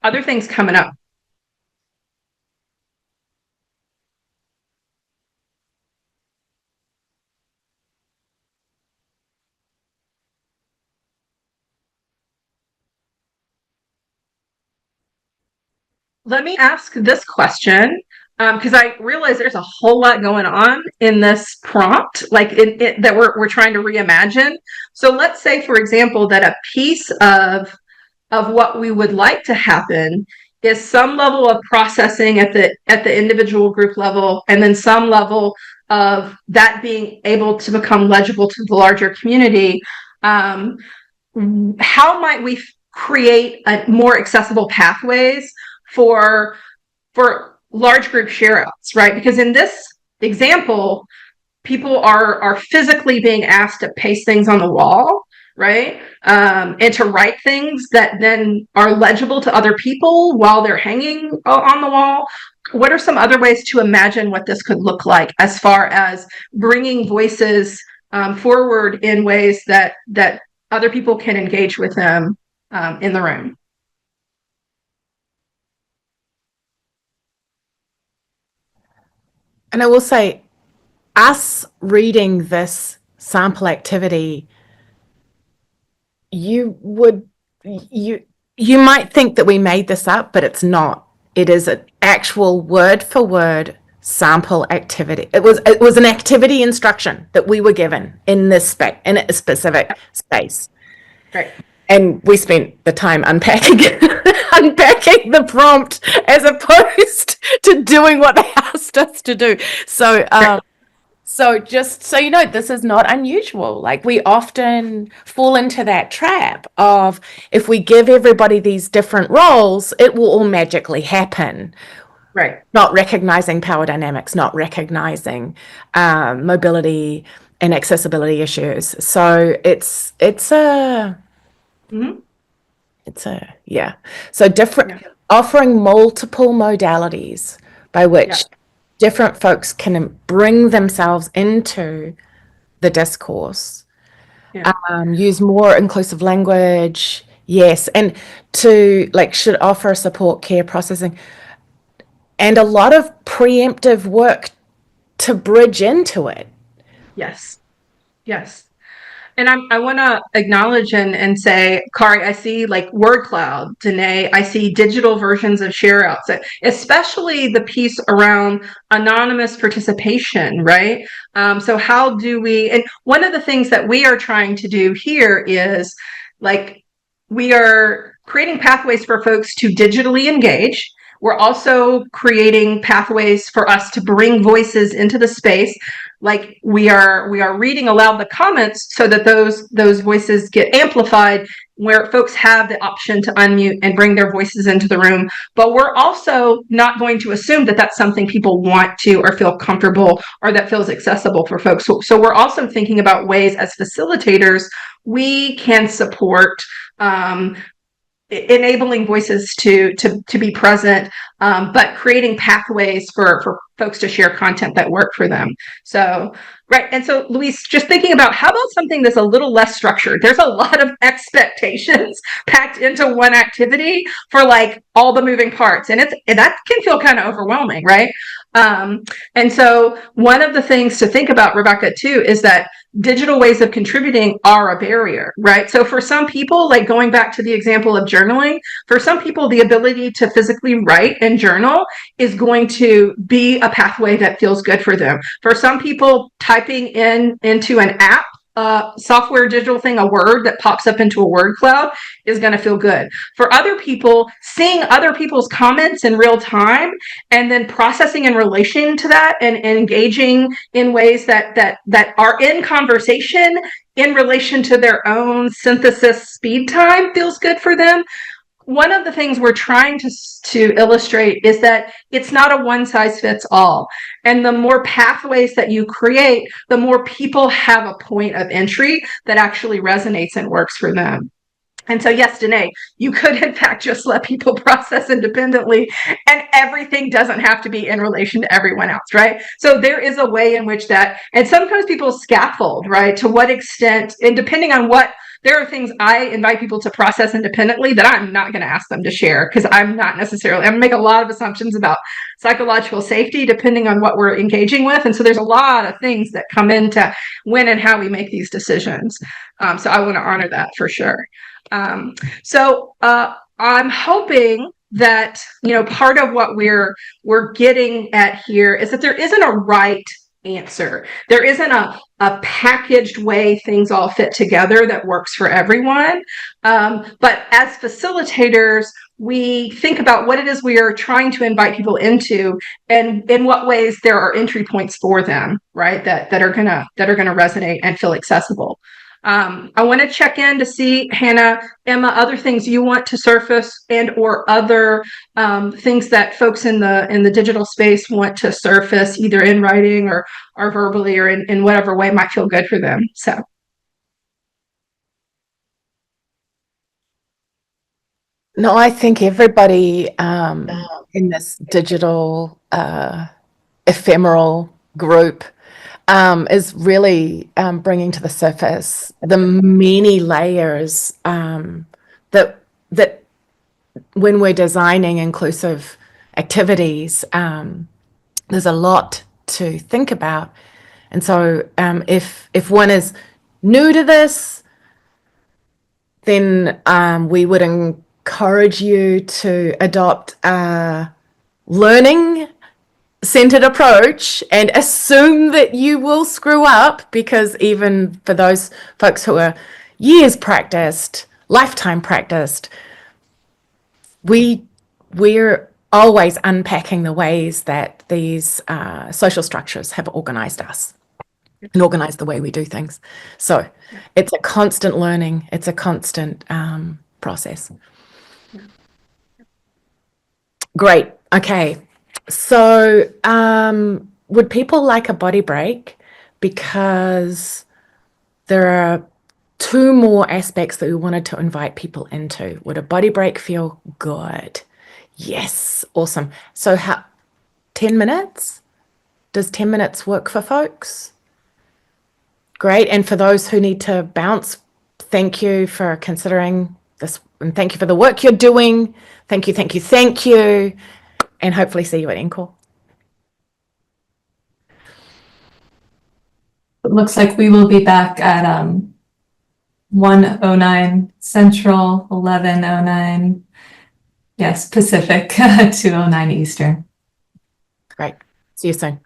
Speaker 2: Other things coming up. Let me ask this question, because I realize there's a whole lot going on in this prompt, like that we're trying to reimagine. So let's say, for example, that a piece of what we would like to happen is some level of processing at the individual group level, and then some level of that being able to become legible to the larger community. How might we create more accessible pathways for large group share outs, right? Because in this example, people are physically being asked to paste things on the wall, right? And to write things that then are legible to other people while they're hanging on the wall. What are some other ways to imagine what this could look like as far as bringing voices forward in ways that other people can engage with them in the room?
Speaker 3: And I will say, us reading this sample activity, you you might think that we made this up, but it's not. It is an actual word for word sample activity. It was an activity instruction that we were given in this in a specific space.
Speaker 2: Right.
Speaker 3: And we spent the time unpacking unpacking the prompt as opposed to doing what they asked us to do. So so just so you know, this is not unusual. Like, we often fall into that trap of, if we give everybody these different roles, it will all magically happen.
Speaker 2: Right.
Speaker 3: Not recognizing power dynamics, not recognizing mobility and accessibility issues. So it's a
Speaker 2: Mhm.
Speaker 3: yeah. So different, offering multiple modalities by which different folks can bring themselves into the discourse.
Speaker 2: Yeah.
Speaker 3: Use more inclusive language, yes, and to should offer support, care, processing, and a lot of preemptive work to bridge into it.
Speaker 2: Yes. Yes. And I want to acknowledge and say, Kari, I see like word cloud. Danae, I see digital versions of share outs, especially the piece around anonymous participation, right? So how do we, and one of the things that we are trying to do here is, like, we are creating pathways for folks to digitally engage. We're also creating pathways for us to bring voices into the space. Like, we are reading aloud the comments so that those voices get amplified, where folks have the option to unmute and bring their voices into the room. But we're also not going to assume that that's something people want to or feel comfortable or that feels accessible for folks. So we're also thinking about ways as facilitators we can support enabling voices to be present, but creating pathways for folks to share content that work for them. So, right. And so, Luis, just thinking about, how about something that's a little less structured? There's a lot of expectations packed into one activity for like all the moving parts, and that can feel kind of overwhelming, right? And so one of the things to think about, Rebecca, too, is that digital ways of contributing are a barrier, right? So for some people, like going back to the example of journaling, for some people, the ability to physically write and journal is going to be a pathway that feels good for them. For some people, typing into an app, software digital thing, a word that pops up into a word cloud, is going to feel good. For other people, seeing other people's comments in real time and then processing in relation to that and engaging in ways that are in conversation in relation to their own synthesis speed time feels good for them. One of the things we're trying to illustrate is that it's not a one size fits all. And the more pathways that you create, the more people have a point of entry that actually resonates and works for them. And so, yes, Danae, you could in fact just let people process independently, and everything doesn't have to be in relation to everyone else, right? So there is a way in which that, and sometimes people scaffold, right? To what extent, and depending on what, there are things I invite people to process independently that I'm not going to ask them to share, because I'm going to make a lot of assumptions about psychological safety depending on what we're engaging with. And so there's a lot of things that come into when and how we make these decisions. So I want to honor that for sure. So I'm hoping that, part of what we're getting at here is that there isn't a right answer. There isn't a packaged way things all fit together that works for everyone. But as facilitators, we think about what it is we are trying to invite people into, and in what ways there are entry points for them, right? That are gonna resonate and feel accessible. I want to check in to see, Hannah, Emma, other things you want to surface, and or other things that folks in the digital space want to surface, either in writing or verbally, or in whatever way might feel good for them. So.
Speaker 3: No, I think everybody in this digital ephemeral group is really bringing to the surface the many layers that when we're designing inclusive activities, there's a lot to think about. And so if one is new to this, then we would encourage you to adopt a learning-centered approach and assume that you will screw up, because even for those folks who are years practiced, lifetime practiced, we're always unpacking the ways that these social structures have organized us and organized the way we do things. So it's a constant learning. It's a constant process. Great. Okay. So would people like a body break? Because there are two more aspects that we wanted to invite people into. Would a body break feel good? Yes. Awesome. So 10 minutes? Does 10 minutes work for folks? Great. And for those who need to bounce, thank you for considering this, and thank you for the work you're doing. Thank you, thank you, thank you. And hopefully see you at NCORE.
Speaker 4: It looks like we will be back at 1:09 Central, 11:09, yes, Pacific, 2:09 Eastern.
Speaker 3: Great. See you soon.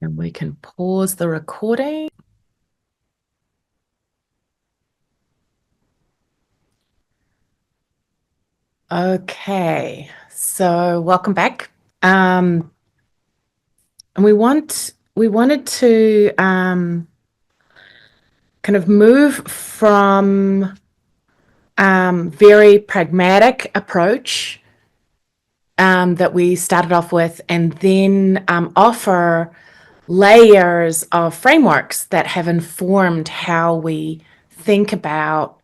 Speaker 3: And we can pause the recording. Okay, so welcome back. And we wanted to kind of move from very pragmatic approach that we started off with, and then offer layers of frameworks that have informed how we think about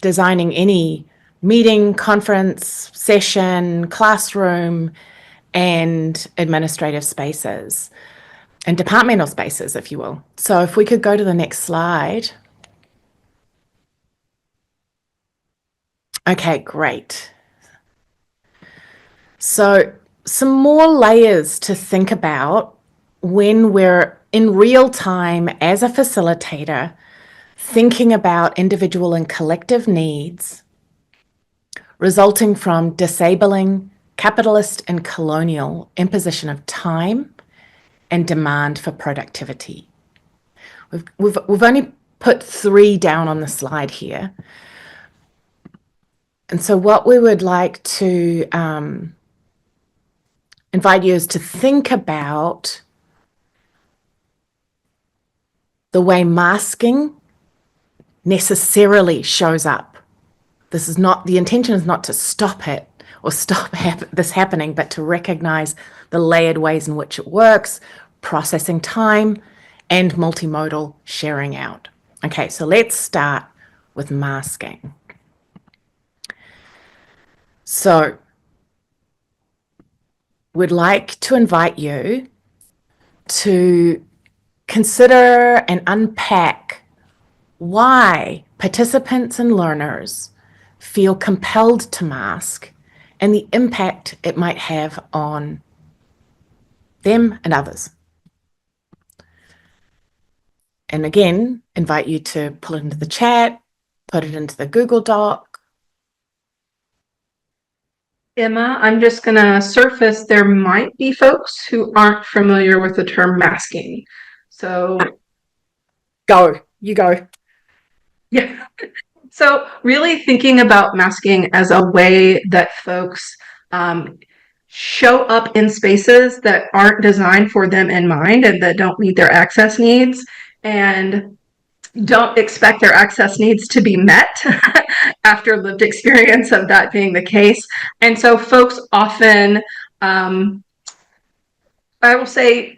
Speaker 3: designing any meeting, conference, session, classroom, and administrative spaces, and departmental spaces, if you will. So if we could go to the next slide. Okay, great. So some more layers to think about when we're in real time as a facilitator, thinking about individual and collective needs resulting from disabling capitalist and colonial imposition of time and demand for productivity. We've only put 3 down on the slide here. And so what we would like to invite you is to think about the way masking necessarily shows up. This is not, the intention is not to stop it or stop this happening, but to recognize the layered ways in which it works, processing time, and multimodal sharing out. Okay, so let's start with masking. So we'd like to invite you to consider and unpack why participants and learners feel compelled to mask and the impact it might have on them and others. And again, invite you to pull it into the chat, put it into the Google Doc.
Speaker 2: Emma, I'm just going to surface, there might be folks who aren't familiar with the term masking. So
Speaker 3: You go.
Speaker 2: yeah. So really thinking about masking as a way that folks show up in spaces that aren't designed for them in mind and that don't meet their access needs, and don't expect their access needs to be met after lived experience of that being the case. And so folks often, I will say,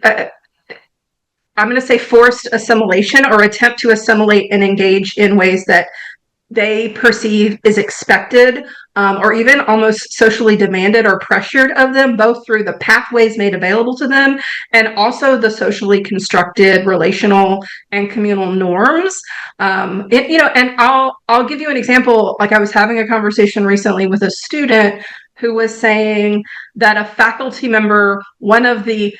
Speaker 2: I'm going to say forced assimilation, or attempt to assimilate and engage in ways that they perceive is expected, or even almost socially demanded or pressured of them, both through the pathways made available to them and also the socially constructed relational and communal norms. And I'll give you an example. Like, I was having a conversation recently with a student who was saying that a faculty member, one of the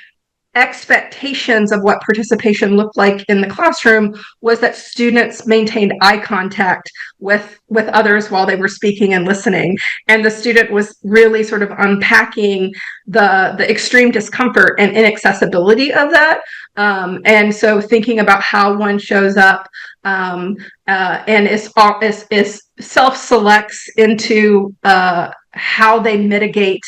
Speaker 2: expectations of what participation looked like in the classroom was that students maintained eye contact with others while they were speaking and listening, and the student was really sort of unpacking the extreme discomfort and inaccessibility of that, and so thinking about how one shows up and is self-selects into how they mitigate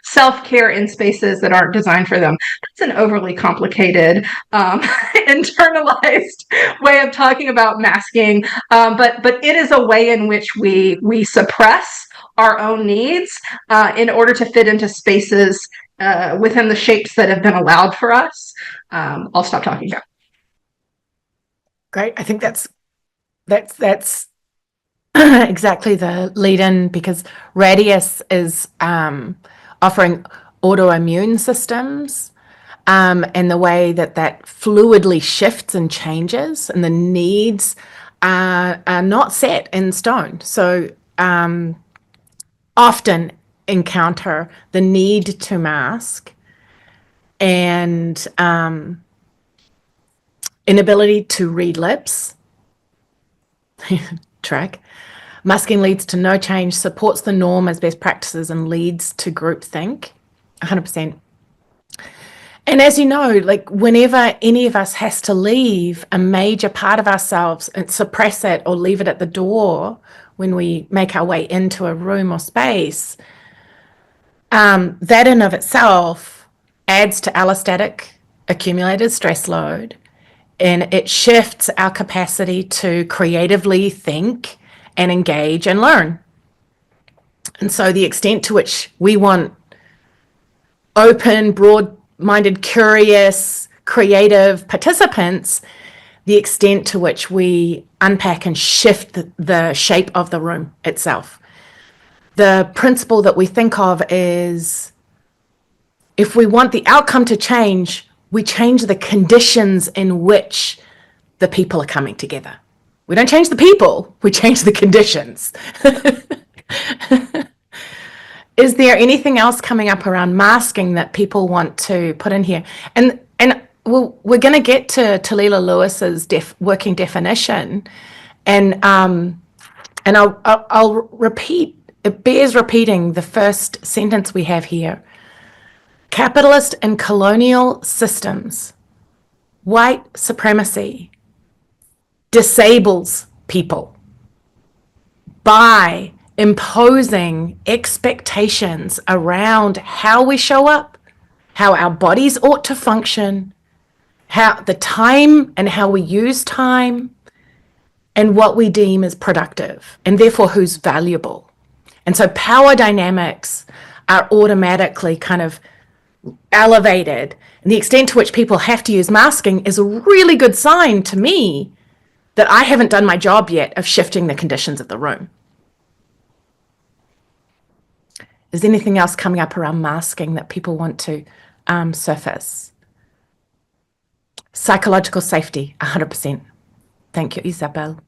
Speaker 2: self-care in spaces that aren't designed for them. That's an overly complicated, internalized way of talking about masking, but it is a way in which we suppress our own needs in order to fit into spaces within the shapes that have been allowed for us. I'll stop talking now.
Speaker 3: Great. I think that's exactly the lead in, because Radius is offering autoimmune systems, and the way that fluidly shifts and changes, and the needs are not set in stone. So often encounter the need to mask and inability to read lips. Track. Masking leads to no change, supports the norm as best practices, and leads to groupthink. 100%. And as you know, like whenever any of us has to leave a major part of ourselves and suppress it or leave it at the door when we make our way into a room or space, that in of itself adds to allostatic accumulated stress load, and it shifts our capacity to creatively think and engage and learn. And so the extent to which we want open, broad-minded, curious, creative participants, the extent to which we unpack and shift the shape of the room itself. The principle that we think of is, if we want the outcome to change, we change the conditions in which the people are coming together. We don't change the people, we change the conditions. Is there anything else coming up around masking that people want to put in here? And we're going to get to Talila Lewis's working definition, and I'll repeat. It bears repeating the first sentence we have here. Capitalist and colonial systems, white supremacy, disables people by imposing expectations around how we show up, how our bodies ought to function, how the time and how we use time, and what we deem as productive, and therefore who's valuable. And so power dynamics are automatically kind of elevated, and the extent to which people have to use masking is a really good sign to me that I haven't done my job yet of shifting the conditions of the room. Is anything else coming up around masking that people want to surface? Psychological safety, 100%. Thank you, Isabel.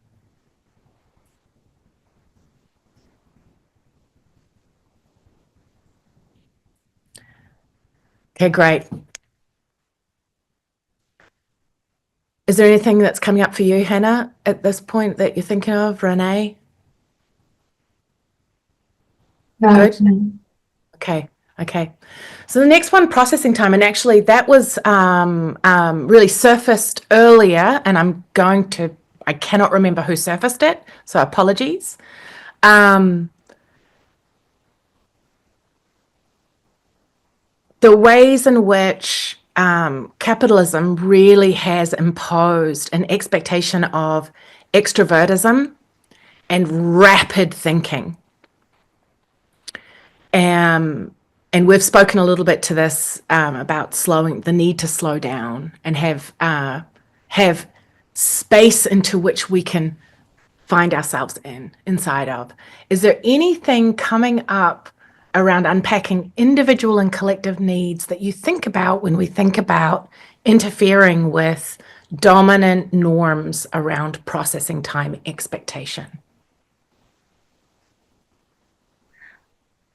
Speaker 3: Okay, great. Is there anything that's coming up for you, Hannah, at this point that you're thinking of, Renee?
Speaker 4: No,
Speaker 3: Good.
Speaker 4: no.
Speaker 3: Okay. So the next one, processing time, and actually that was really surfaced earlier, and I cannot remember who surfaced it, so apologies. The ways in which capitalism really has imposed an expectation of extrovertism and rapid thinking. And we've spoken a little bit to this about the need to slow down and have space into which we can find ourselves inside of. Is there anything coming up around unpacking individual and collective needs that you think about when we think about interfering with dominant norms around processing time expectation?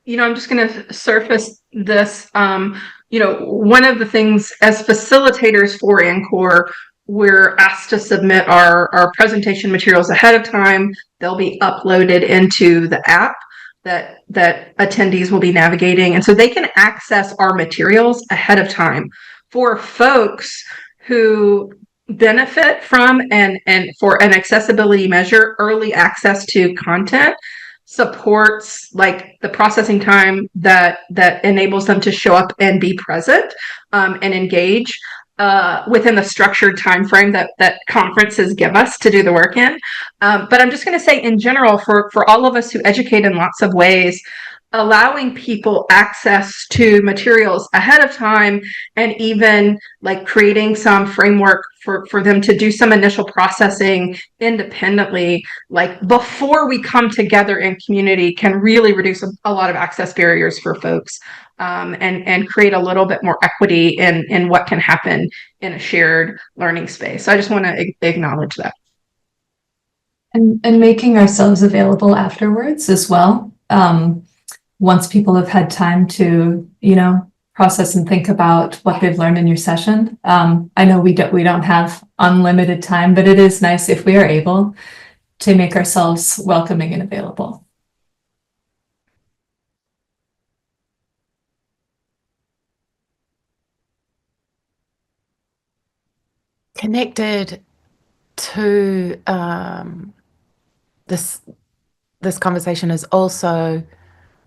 Speaker 2: I'm just going to surface this. One of the things as facilitators for NCORE, we're asked to submit our presentation materials ahead of time. They'll be uploaded into the app that attendees will be navigating. And so they can access our materials ahead of time. For folks who benefit from and for an accessibility measure, early access to content supports like the processing time that enables them to show up and be present and engage within the structured time frame that conferences give us to do the work in. But I'm just going to say in general, for all of us who educate in lots of ways, allowing people access to materials ahead of time and even like creating some framework for them to do some initial processing independently, like before we come together in community, can really reduce a lot of access barriers for folks and create a little bit more equity in what can happen in a shared learning space. So I just want to acknowledge that.
Speaker 4: And making ourselves available afterwards as well. Once people have had time to, process and think about what they've learned in your session. I know we don't have unlimited time, but it is nice if we are able to make ourselves welcoming and available.
Speaker 3: Connected to this conversation is also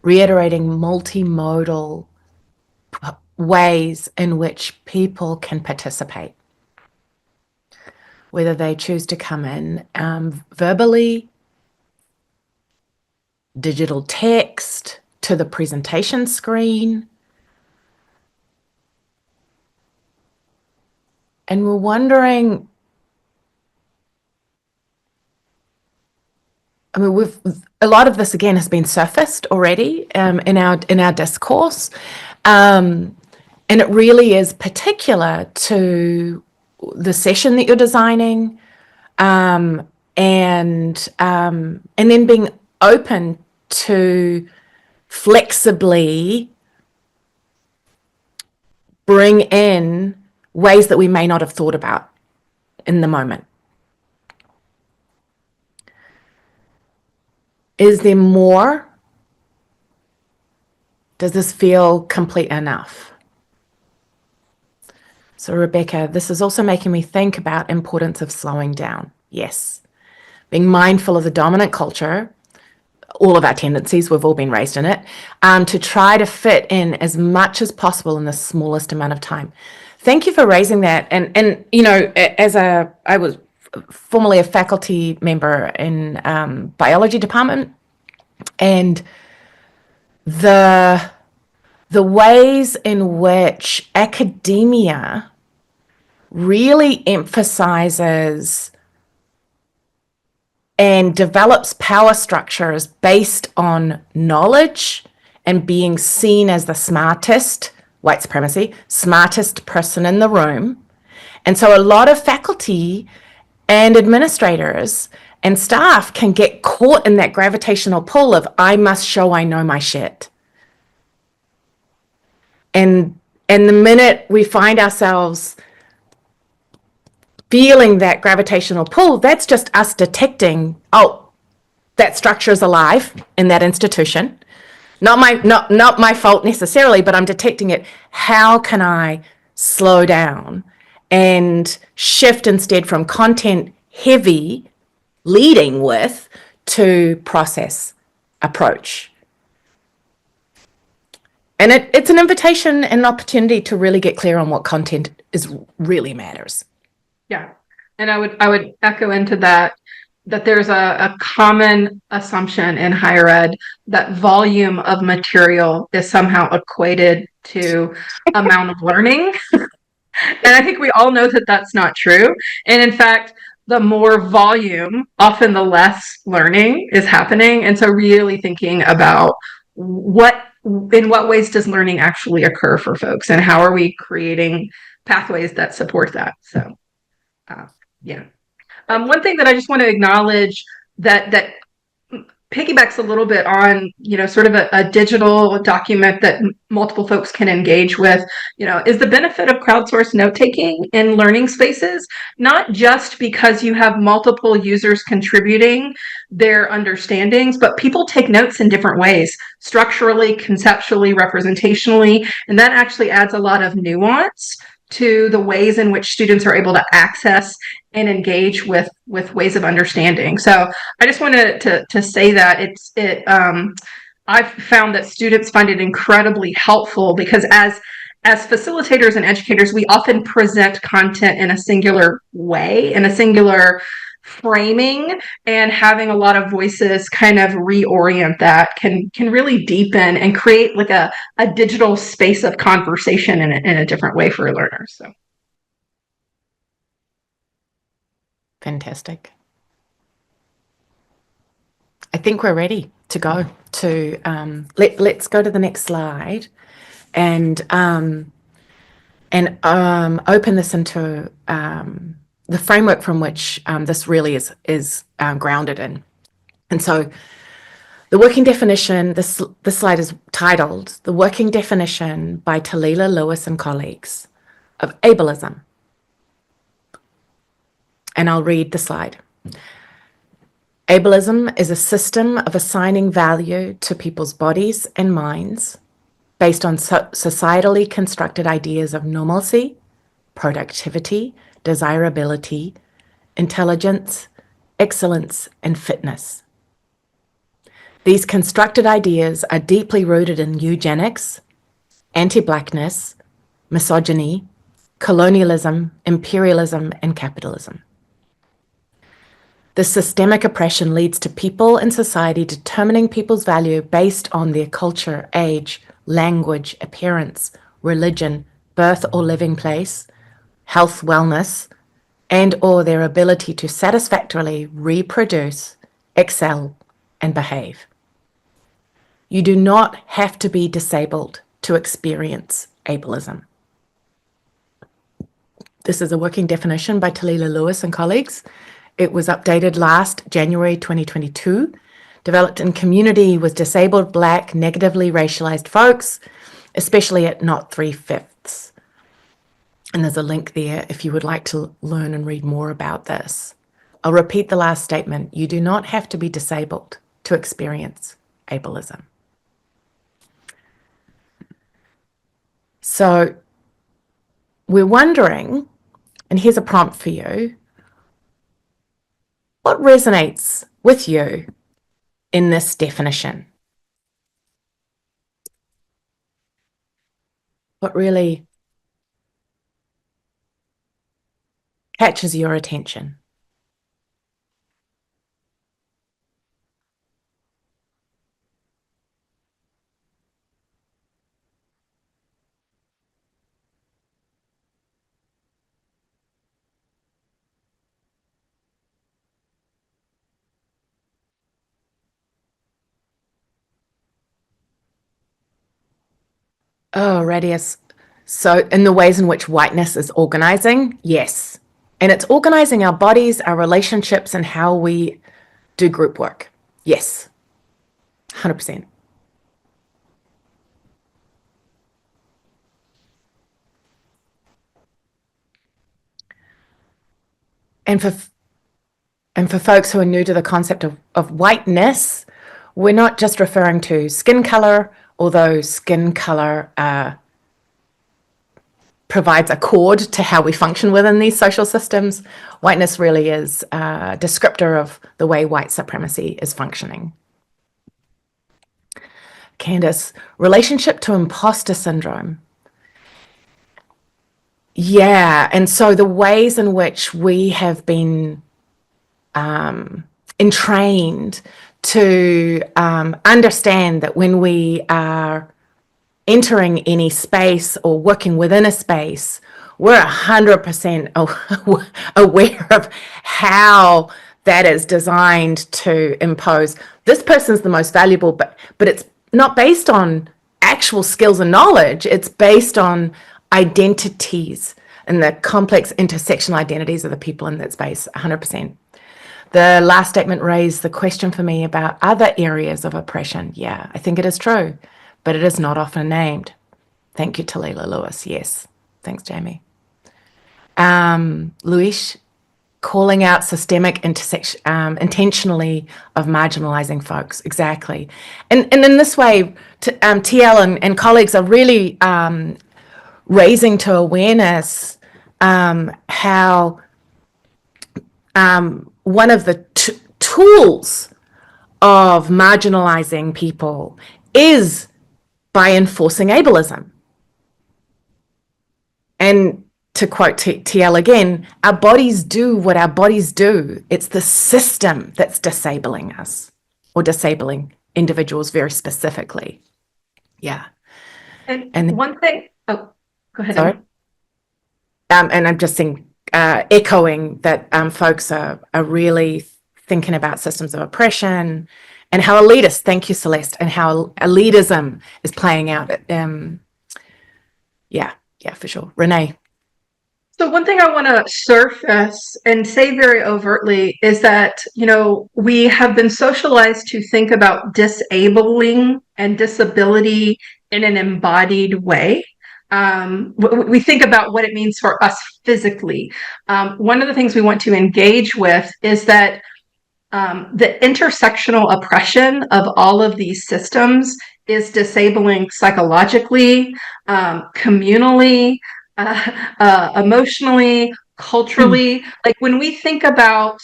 Speaker 3: reiterating multimodal ways in which people can participate, whether they choose to come in verbally, digital text, to the presentation screen. And we're wondering, a lot of this again has been surfaced already in our discourse, and it really is particular to the session that you're designing, and then being open to flexibly bring in ways that we may not have thought about in the moment. Is there more? Does this feel complete enough? So Rebecca, this is also making me think about importance of slowing down. Yes. Being mindful of the dominant culture, all of our tendencies, we've all been raised in it, to try to fit in as much as possible in the smallest amount of time. Thank you for raising that. And I was formerly a faculty member in biology department, and the ways in which academia really emphasizes and develops power structures based on knowledge and being seen as the smartest, white supremacy, smartest person in the room. And so a lot of faculty and administrators and staff can get caught in that gravitational pull of, I must show I know my shit. And the minute we find ourselves feeling that gravitational pull, that's just us detecting, oh, that structure is alive in that institution. Not my fault necessarily, but I'm detecting it. How can I slow down and shift instead from content heavy leading with to process approach? And it's an invitation and an opportunity to really get clear on what content really matters.
Speaker 2: Yeah. And I would echo into that there's a common assumption in higher ed that volume of material is somehow equated to amount of learning. And I think we all know that that's not true. And in fact, the more volume, often the less learning is happening. And so really thinking about in what ways does learning actually occur for folks, and how are we creating pathways that support that? So, yeah. One thing that I just want to acknowledge that piggybacks a little bit on, sort of a digital document that multiple folks can engage with, is the benefit of crowdsourced note-taking in learning spaces, not just because you have multiple users contributing their understandings, but people take notes in different ways, structurally, conceptually, representationally, and that actually adds a lot of nuance to the ways in which students are able to access and engage with ways of understanding. So I just wanted to say that I've found that students find it incredibly helpful because as facilitators and educators, we often present content in a singular way, in a singular framing, and having a lot of voices kind of reorient that can really deepen and create like a digital space of conversation in a different way for learners. So
Speaker 3: Fantastic. I think we're ready to go to, let's go to the next slide and open this into the framework from which this really is grounded in. And so the working definition, this slide is titled The Working Definition by Talila Lewis and colleagues of ableism. And I'll read the slide. Ableism is a system of assigning value to people's bodies and minds based on societally constructed ideas of normalcy, productivity, desirability, intelligence, excellence, and fitness. These constructed ideas are deeply rooted in eugenics, anti-Blackness, misogyny, colonialism, imperialism, and capitalism. This systemic oppression leads to people and society determining people's value based on their culture, age, language, appearance, religion, birth or living place, health, wellness, and or their ability to satisfactorily reproduce, excel, and behave. You do not have to be disabled to experience ableism. This is a working definition by Talila Lewis and colleagues. It was updated last January 2022, developed in community with disabled, Black, negatively racialized folks, especially at not 3/5. And there's a link there if you would like to learn and read more about this. I'll repeat the last statement. You do not have to be disabled to experience ableism. So we're wondering, and here's a prompt for you, what resonates with you in this definition? What really catches your attention? Oh, Radius. So in the ways in which whiteness is organizing, yes. And it's organizing our bodies, our relationships, and how we do group work. Yes, 100%. And for folks who are new to the concept of whiteness, we're not just referring to skin color, although skin color provides a chord to how we function within these social systems. Whiteness really is a descriptor of the way white supremacy is functioning. Candace, relationship to imposter syndrome. Yeah, and so the ways in which we have been entrained to understand that when we are entering any space or working within a space, we're 100% aware of how that is designed to impose this person's the most valuable, but it's not based on actual skills and knowledge. It's based on identities and the complex intersectional identities of the people in that space, 100%. The last statement raised the question for me about other areas of oppression. Yeah, I think it is true, but it is not often named. Thank you, Talila Lewis. Yes. Thanks, Jamie. Luis, calling out systemic intentionally of marginalizing folks. Exactly. And in this way, TL and colleagues are really raising to awareness how one of the tools of marginalizing people is by enforcing ableism. And to quote TL again, our bodies do what our bodies do. It's the system that's disabling us, or disabling individuals very specifically. Yeah.
Speaker 2: And one thing, oh, go ahead.
Speaker 3: Sorry. And I'm just saying, echoing that folks are really thinking about systems of oppression and how elitist, thank you, Celeste, and how elitism is playing out. Yeah, for sure. Renee.
Speaker 2: So one thing I want to surface and say very overtly is that, we have been socialized to think about disabling and disability in an embodied way. We think about what it means for us physically. One of the things we want to engage with is that the intersectional oppression of all of these systems is disabling psychologically, communally, emotionally, culturally. Like when we think about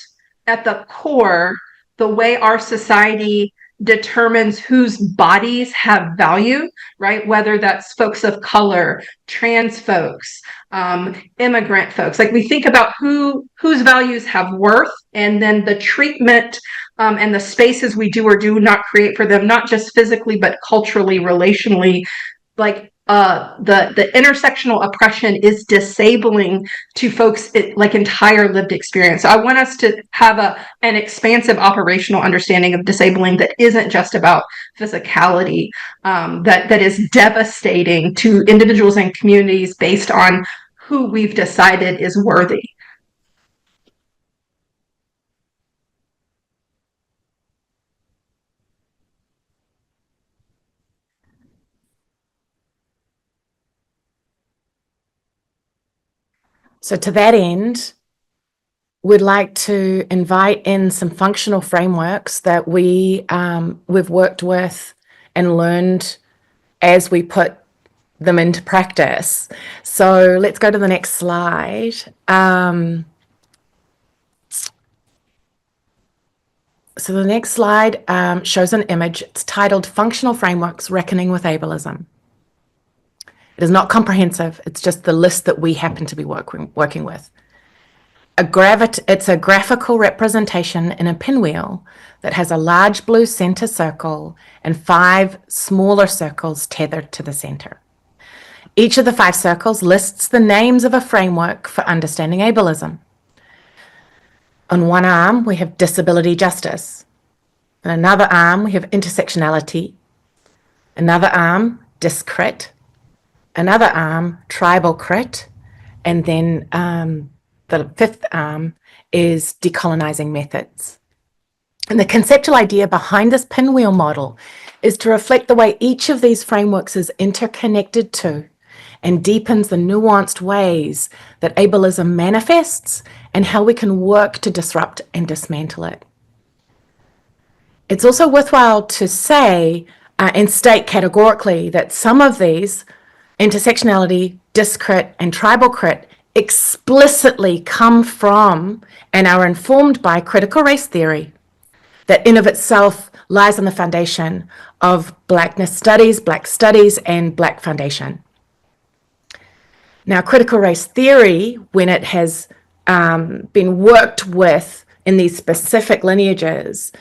Speaker 2: at the core, the way our society determines whose bodies have value, right? Whether that's folks of color, trans folks, immigrant folks. Like we think about whose values have worth, and then the treatment and the spaces we do or do not create for them, not just physically, but culturally, relationally, like the intersectional oppression is disabling to folks like entire lived experience. So I want us to have an expansive operational understanding of disabling that isn't just about physicality, that is devastating to individuals and communities based on who we've decided is worthy.
Speaker 3: So to that end, we'd like to invite in some functional frameworks that we've worked with and learned as we put them into practice. So let's go to the next slide. So the next slide shows an image. It's titled Functional Frameworks, Reckoning with Ableism. It is not comprehensive. It's just the list that we happen to be working with. It's a graphical representation in a pinwheel that has a large blue center circle and 5 smaller circles tethered to the center. Each of the 5 circles lists the names of a framework for understanding ableism. On one arm, we have disability justice. On another arm, we have intersectionality. Another arm, discrit. Another arm, tribal crit. And then the 5th arm is decolonizing methods. And the conceptual idea behind this pinwheel model is to reflect the way each of these frameworks is interconnected to and deepens the nuanced ways that ableism manifests and how we can work to disrupt and dismantle it. It's also worthwhile to say and state categorically that some of these, intersectionality, discrit, and tribal crit, explicitly come from and are informed by critical race theory that in of itself lies on the foundation of Blackness studies, Black studies, and Black foundation. Now, critical race theory, when it has been worked with in these specific lineages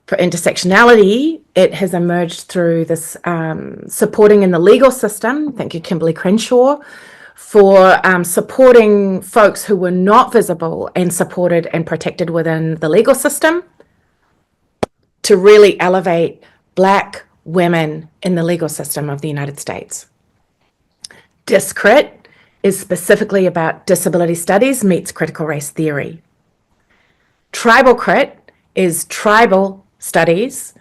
Speaker 3: for intersectionality, it has emerged through this supporting in the legal system, thank you, Kimberly Crenshaw, for supporting folks who were not visible and supported and protected within the legal system to really elevate Black women in the legal system of the United States. Discrit is specifically about disability studies meets critical race theory. Tribal Crit is tribal studies,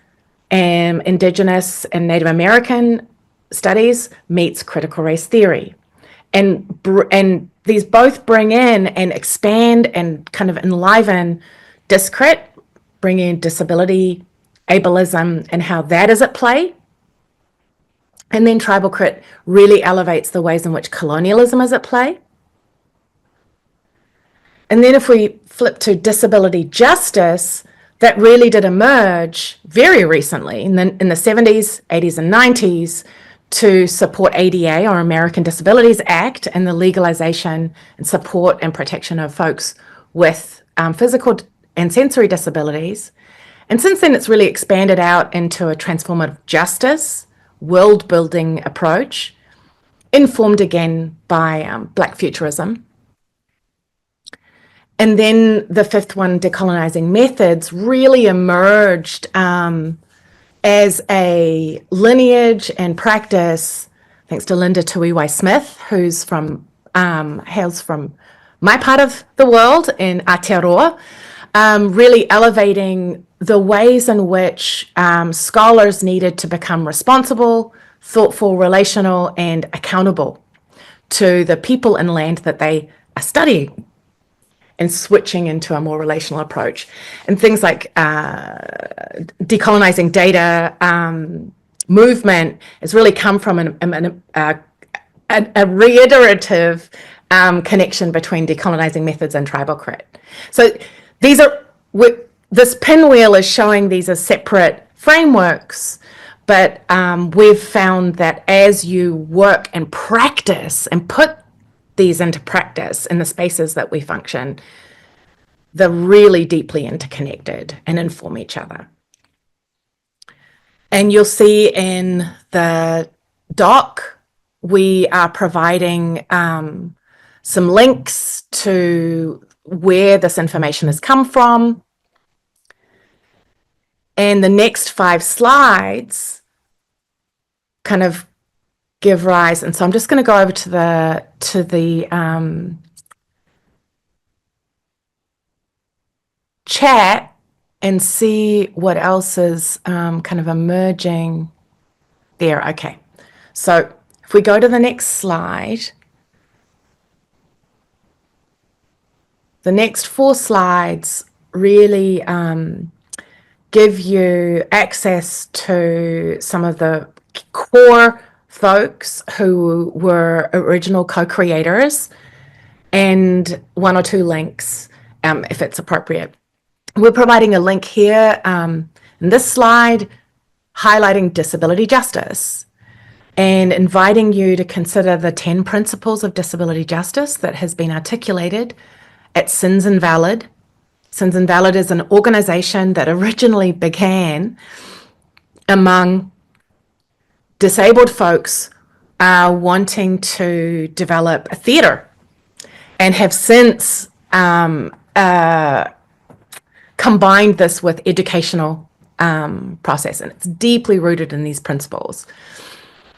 Speaker 3: and Indigenous and Native American studies meets critical race theory. And these both bring in and expand and kind of enliven Discrit, bring in disability, ableism, and how that is at play. And then Tribal Crit really elevates the ways in which colonialism is at play. And then if we flip to disability justice, that really did emerge very recently in the 70s, 80s, and 90s to support ADA, or American Disabilities Act, and the legalization and support and protection of folks with physical and sensory disabilities. And since then, it's really expanded out into a transformative justice, world-building approach, informed again by Black futurism. And then the fifth one, decolonizing methods, really emerged as a lineage and practice, thanks to Linda Tuiwai Smith, who's hails from my part of the world in Aotearoa, really elevating the ways in which scholars needed to become responsible, thoughtful, relational, and accountable to the people and land that they are studying, and switching into a more relational approach. And things like decolonizing data movement has really come from a reiterative connection between decolonizing methods and Tribal Crit. So this pinwheel is showing these as separate frameworks, but we've found that as you work and practice and put these into practice in the spaces that we function, they're really deeply interconnected and inform each other. And you'll see in the doc, we are providing some links to where this information has come from. And the next 5 slides kind of give rise, and so I'm just going to go over to the chat and see what else is kind of emerging there. Okay, so if we go to the next slide, the next 4 slides really give you access to some of the core folks who were original co-creators, and 1 or 2 links if it's appropriate. We're providing a link here in this slide highlighting disability justice and inviting you to consider the 10 principles of disability justice that has been articulated at Sins Invalid. Sins Invalid is an organization that originally began among disabled folks wanting to develop a theatre, and have since combined this with educational process, and it's deeply rooted in these principles.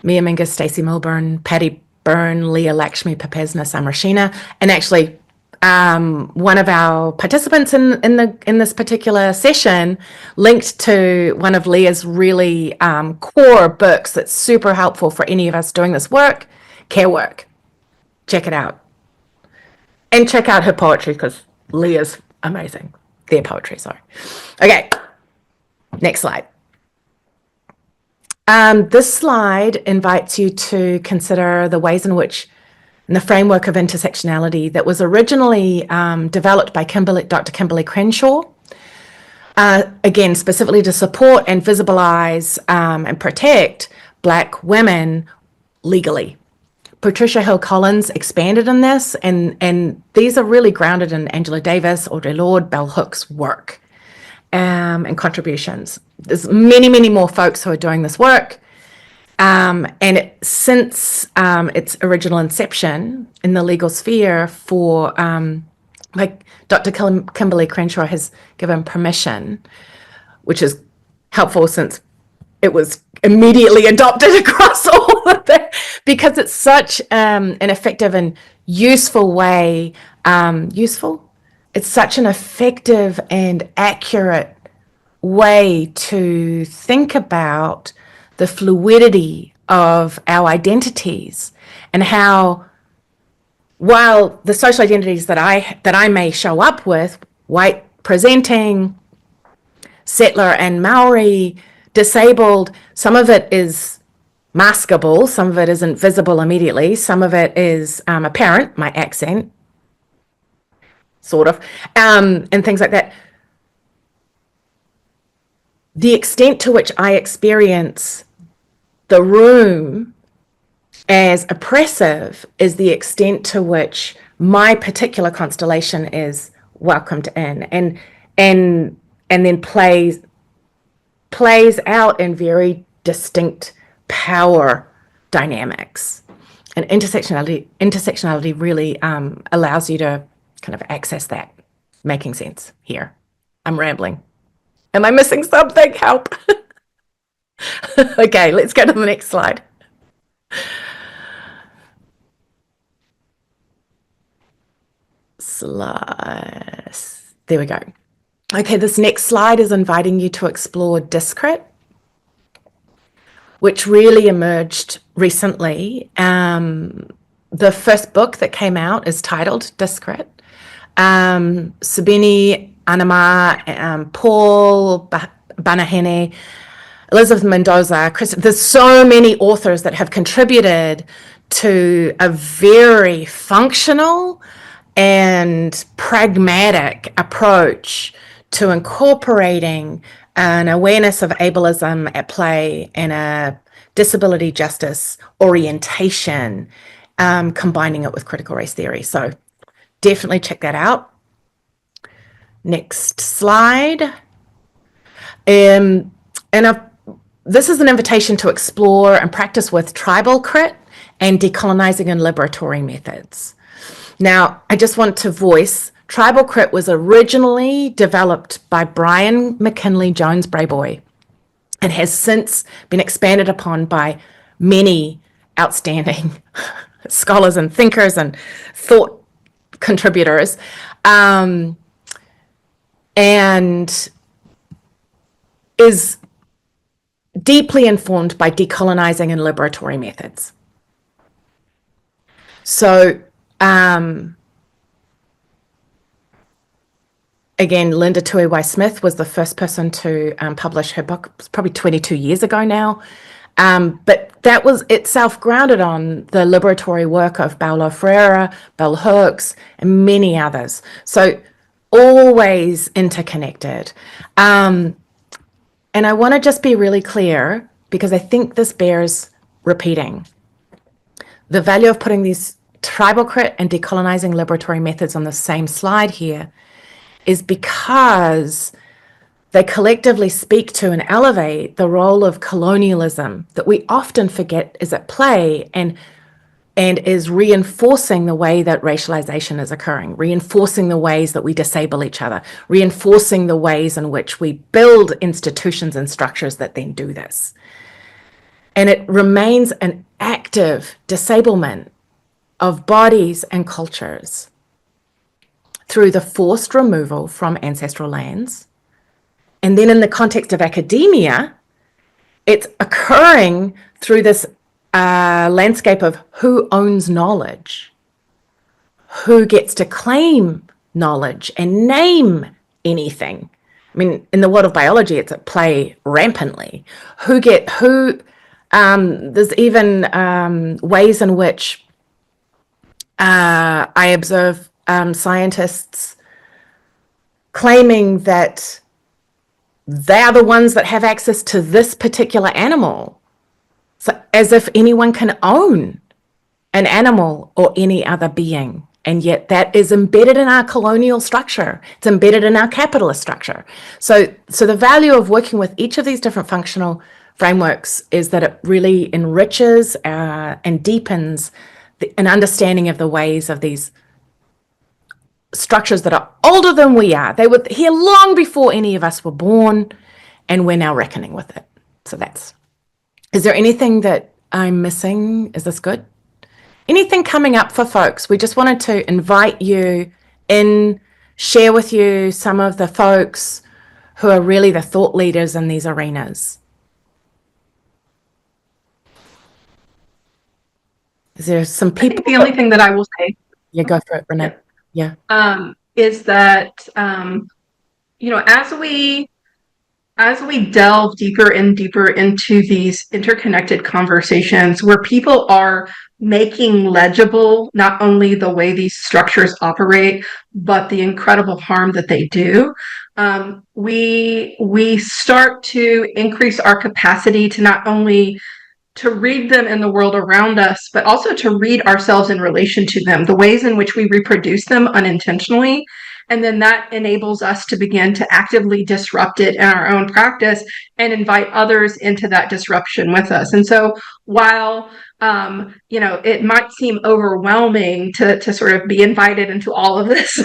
Speaker 3: Mia Mingus, Stacey Milburn, Patty Byrne, Leah Lakshmi, Papesna Samrashina, and actually one of our participants in this particular session linked to one of Leah's really core books that's super helpful for any of us doing this work, Care Work. Check it out. And check out her poetry, because Leah's amazing. Their poetry, sorry. Okay, next slide. This slide invites you to consider the ways in which, in the framework of intersectionality that was originally developed by Dr. Kimberly Crenshaw, again, specifically to support and visibilize and protect Black women legally. Patricia Hill Collins expanded on this, and these are really grounded in Angela Davis, Audre Lorde, Bell Hooks' work and contributions. There's many, many more folks who are doing this work. Since its original inception in the legal sphere for, like Dr. Kimberly Crenshaw has given permission, which is helpful since it was immediately adopted across all of that, because it's such an effective and useful way, it's such an effective and accurate way to think about the fluidity of our identities and how, while the social identities that I may show up with, white presenting, settler and Maori, disabled, some of it is maskable, some of it isn't visible immediately, some of it is apparent, my accent, sort of, and things like that. The extent to which I experience the room as oppressive is the extent to which my particular constellation is welcomed in, and then plays out in very distinct power dynamics. And intersectionality really allows you to kind of access that. Making sense here? I'm rambling. Am I missing something? Help. Okay, let's go to the next slide. There we go. Okay, this next slide is inviting you to explore Discrit, which really emerged recently. The first book that came out is titled Discrit. Sabini Anama, Paul Banahene, Elizabeth Mendoza, there's so many authors that have contributed to a very functional and pragmatic approach to incorporating an awareness of ableism at play and a disability justice orientation, combining it with critical race theory. So definitely check that out. Next slide. This is an invitation to explore and practice with tribal crit and decolonizing and liberatory methods. Now, I just want to voice, tribal crit was originally developed by Brian McKinley Jones Brayboy and has since been expanded upon by many outstanding scholars and thinkers and thought contributors, and is deeply informed by decolonizing and liberatory methods. So, again, Linda Tuiwai-Smith was the first person to publish her book. It was probably 22 years ago now. But that was itself grounded on the liberatory work of Paulo Freire, Bell Hooks, and many others. So always interconnected. And I want to just be really clear, because I think this bears repeating. The value of putting these tribal crit and decolonizing liberatory methods on the same slide here is because they collectively speak to and elevate the role of colonialism that we often forget is at play and is reinforcing the way that racialization is occurring, reinforcing the ways that we disable each other, reinforcing the ways in which we build institutions and structures that then do this. And it remains an active disablement of bodies and cultures through the forced removal from ancestral lands. And then in the context of academia, it's occurring through this landscape of who owns knowledge, who gets to claim knowledge and name anything. I mean, in the world of biology, it's at play rampantly. There's even ways in which I observe scientists claiming that they're the ones that have access to this particular animal. So as if anyone can own an animal or any other being. And yet that is embedded in our colonial structure. It's embedded in our capitalist structure. So the value of working with each of these different functional frameworks is that it really enriches and deepens an understanding of the ways of these structures that are older than we are. They were here long before any of us were born, and we're now reckoning with it. So is there anything that I'm missing? Is this good? Anything coming up for folks? We just wanted to invite you in share with you some of the folks who are really the thought leaders in these arenas. Is there some
Speaker 2: I think
Speaker 3: people?
Speaker 2: the only thing that I will say,
Speaker 3: Yeah, go for it, Renee. Yeah.
Speaker 2: is that as we delve deeper and deeper into these interconnected conversations where people are making legible not only the way these structures operate, but the incredible harm that they do, we start to increase our capacity to not only to read them in the world around us, but also to read ourselves in relation to them, the ways in which we reproduce them unintentionally. And then that enables us to begin to actively disrupt it in our own practice and invite others into that disruption with us. And so while it might seem overwhelming to sort of be invited into all of this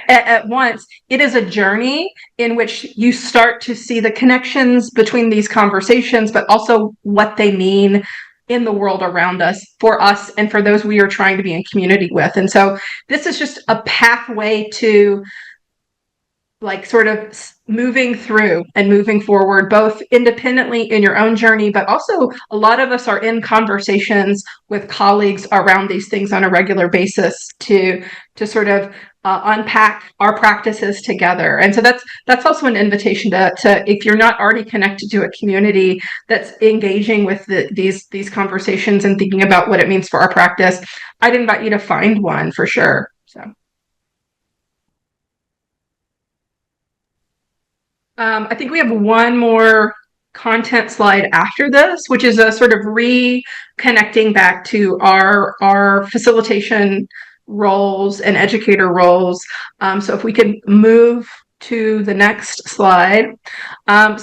Speaker 2: at once, it is a journey in which you start to see the connections between these conversations, but also what they mean in the world around us, for us, and for those we are trying to be in community with. And so this is just a pathway to sort of moving through and moving forward, both independently in your own journey, but also a lot of us are in conversations with colleagues around these things on a regular basis to sort of unpack our practices together. And so that's also an invitation to if you're not already connected to a community that's engaging with these conversations and thinking about what it means for our practice, I'd invite you to find one for sure. So. I think we have one more content slide after this, which is a sort of reconnecting back to our facilitation roles and educator roles. So if we could move to the next slide. I'm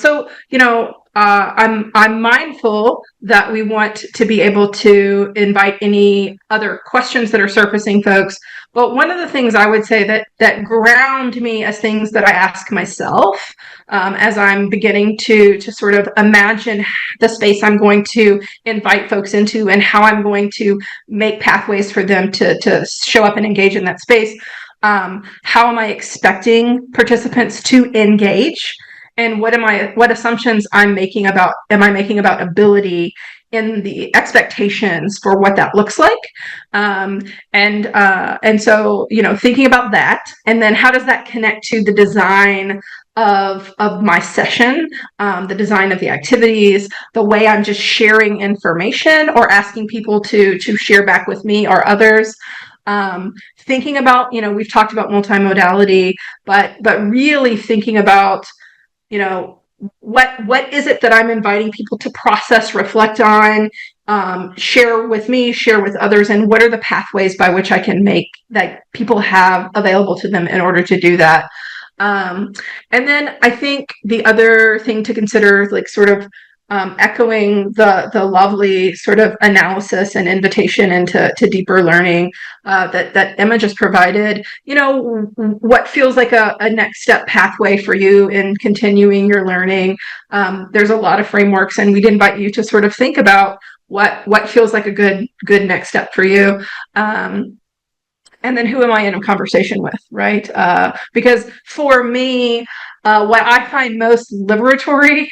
Speaker 2: mindful that we want to be able to invite any other questions that are surfacing, folks. But one of the things I would say that ground me as things that I ask myself as I'm beginning to sort of imagine the space I'm going to invite folks into and how I'm going to make pathways for them to show up and engage in that space. How am I expecting participants to engage? And what assumptions am I making about ability in the expectations for what that looks like? And so, thinking about that, and then how does that connect to the design of my session, the design of the activities, the way I'm just sharing information or asking people to share back with me or others. Thinking about, we've talked about multimodality, but really thinking about, what is it that I'm inviting people to process, reflect on, share with me, share with others, and what are the pathways by which I can make that people have available to them in order to do that. And then I think the other thing to consider, sort of echoing the lovely sort of analysis and invitation into deeper learning that Emma just provided, what feels like a next step pathway for you in continuing your learning. There's a lot of frameworks, and we'd invite you to sort of think about what feels like a good next step for you. And then who am I in a conversation with, right? Because for me, what I find most liberatory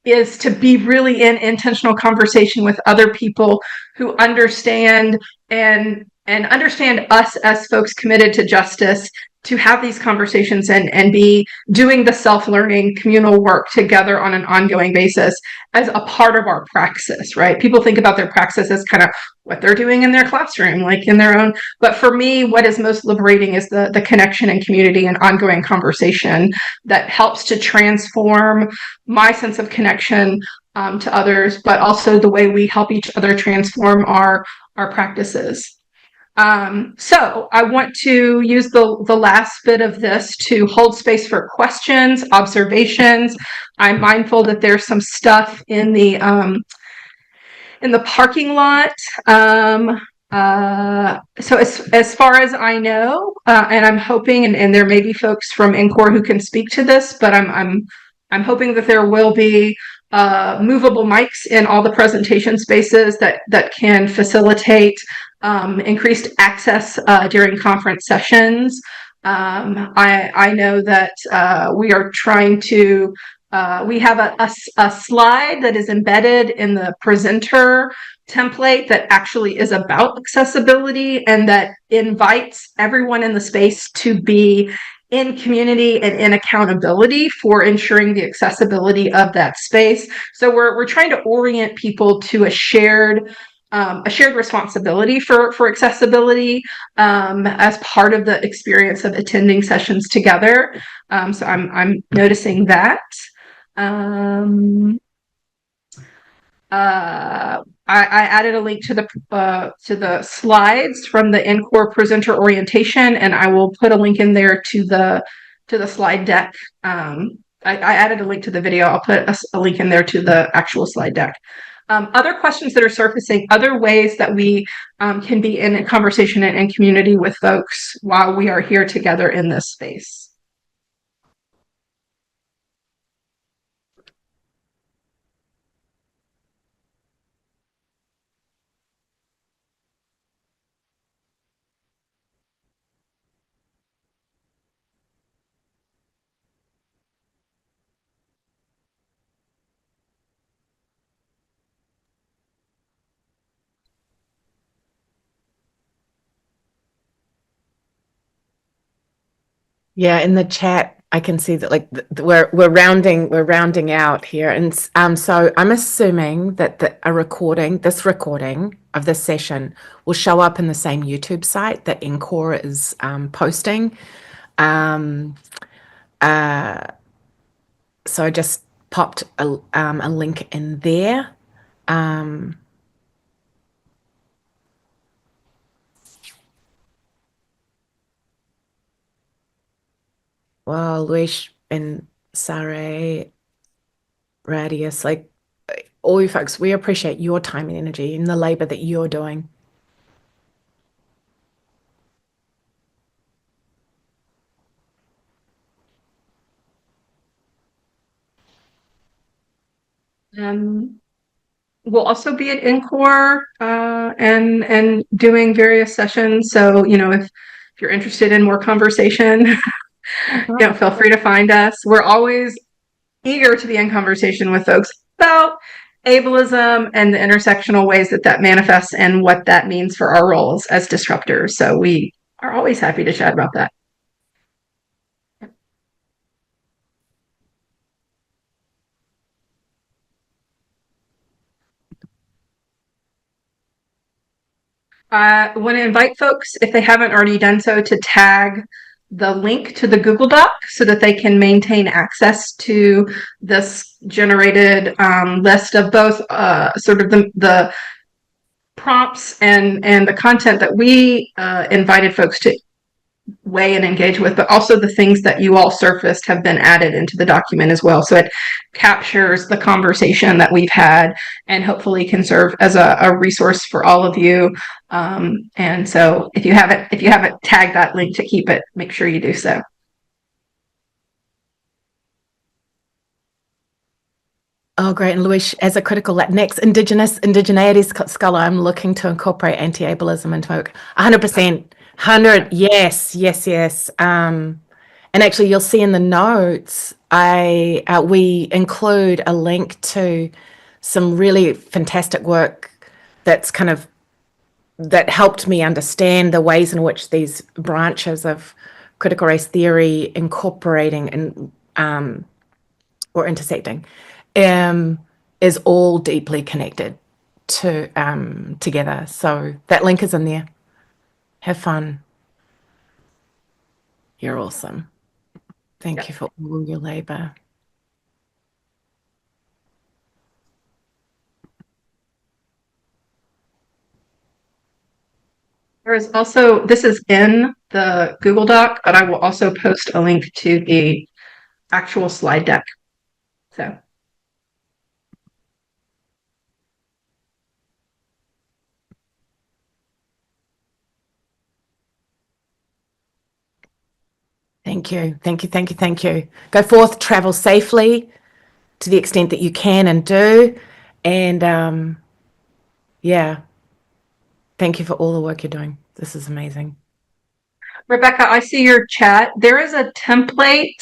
Speaker 2: is to be really in intentional conversation with other people who understand and understand us as folks committed to justice, to have these conversations and be doing the self-learning communal work together on an ongoing basis as a part of our praxis, right? People think about their praxis as kind of what they're doing in their classroom, like in their own. But for me, what is most liberating is the connection and community and ongoing conversation that helps to transform my sense of connection to others, but also the way we help each other transform our practices. So I want to use the last bit of this to hold space for questions, observations. I'm mindful that there's some stuff in the parking lot. So as far as I know, and I'm hoping, and there may be folks from NCORE who can speak to this, but I'm hoping that there will be movable mics in all the presentation spaces that can facilitate increased access during conference sessions. I know that we are trying to, we have a slide that is embedded in the presenter template that actually is about accessibility and that invites everyone in the space to be in community and in accountability for ensuring the accessibility of that space. So we're trying to orient people to a shared responsibility for accessibility as part of the experience of attending sessions together. So I'm noticing that. I added a link to the slides from the NCORE presenter orientation, and I will put a link in there to the slide deck. I added a link to the video. I'll put a link in there to the actual slide deck. Other questions that are surfacing, other ways that we can be in a conversation and in community with folks while we are here together in this space.
Speaker 3: Yeah, in the chat, I can see that like we're rounding out here, and so I'm assuming that this recording of this session will show up in the same YouTube site that NCORE is posting. So I just popped a link in there. Well, Luis and Sare, Radius, like all you folks, we appreciate your time and energy and the labor that you're doing.
Speaker 2: We'll also be at NCORE and doing various sessions. So, if you're interested in more conversation, feel free to find us. We're always eager to be in conversation with folks about ableism and the intersectional ways that manifests and what that means for our roles as disruptors. So we are always happy to chat about that. I want to invite folks, if they haven't already done so, to tag the link to the Google Doc so that they can maintain access to this generated list of both sort of the prompts and the content that we invited folks to weigh and engage with, but also the things that you all surfaced have been added into the document as well. So it captures the conversation that we've had and hopefully can serve as a resource for all of you. And so if you haven't tagged that link to keep it, make sure you do so.
Speaker 3: Oh, great. And Luis, as a critical Latinx indigeneity scholar, I'm looking to incorporate anti-ableism into 100%. Yes. And actually, you'll see in the notes, we include a link to some really fantastic work that helped me understand the ways in which these branches of critical race theory incorporating and or intersecting is all deeply connected together. So that link is in there. Have fun. You're awesome. Thank you for all your labor.
Speaker 2: There is also, this is in the Google Doc, but I will also post a link to the actual slide deck. So.
Speaker 3: Thank you. Go forth, travel safely to the extent that you can and do. And thank you for all the work you're doing. This is amazing.
Speaker 2: Rebecca, I see your chat. There is a template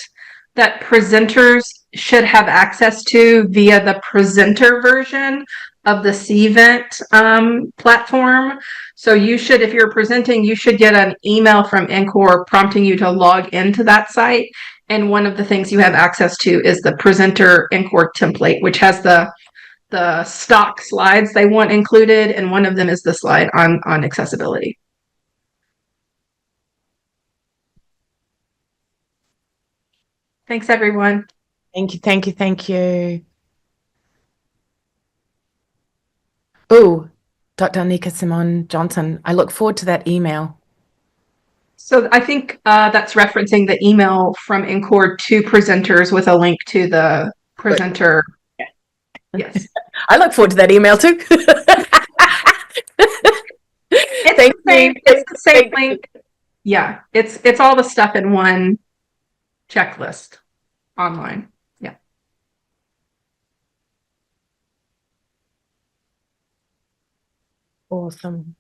Speaker 2: that presenters should have access to via the presenter version of the CVent platform. So you should, if you're presenting, you should get an email from NCORE prompting you to log into that site. And one of the things you have access to is the presenter NCORE template, which has the stock slides they want included, and one of them is the slide on accessibility. Thanks, everyone.
Speaker 3: Thank you, thank you, thank you. Oh, Dr. Anika Simon Johnson, I look forward to that email.
Speaker 2: So I think that's referencing the email from NCORE to presenters with a link to the presenter. Yes.
Speaker 3: I look forward to that email too.
Speaker 2: It's the same link. Yeah, it's all the stuff in one checklist online. Yeah.
Speaker 3: Awesome.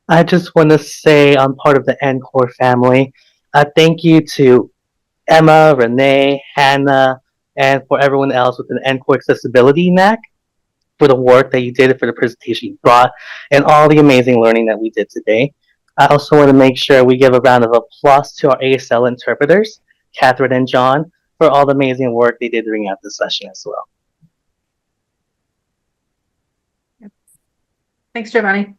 Speaker 1: I just want to say I'm part of the NCORE family. Thank you to Emma, Renee, Hannah, and for everyone else with an NCORE Accessibility NAC for the work that you did, for the presentation you brought, and all the amazing learning that we did today. I also want to make sure we give a round of applause to our ASL interpreters, Catherine and John, for all the amazing work they did during this session as well.
Speaker 2: Thanks, Giovanni.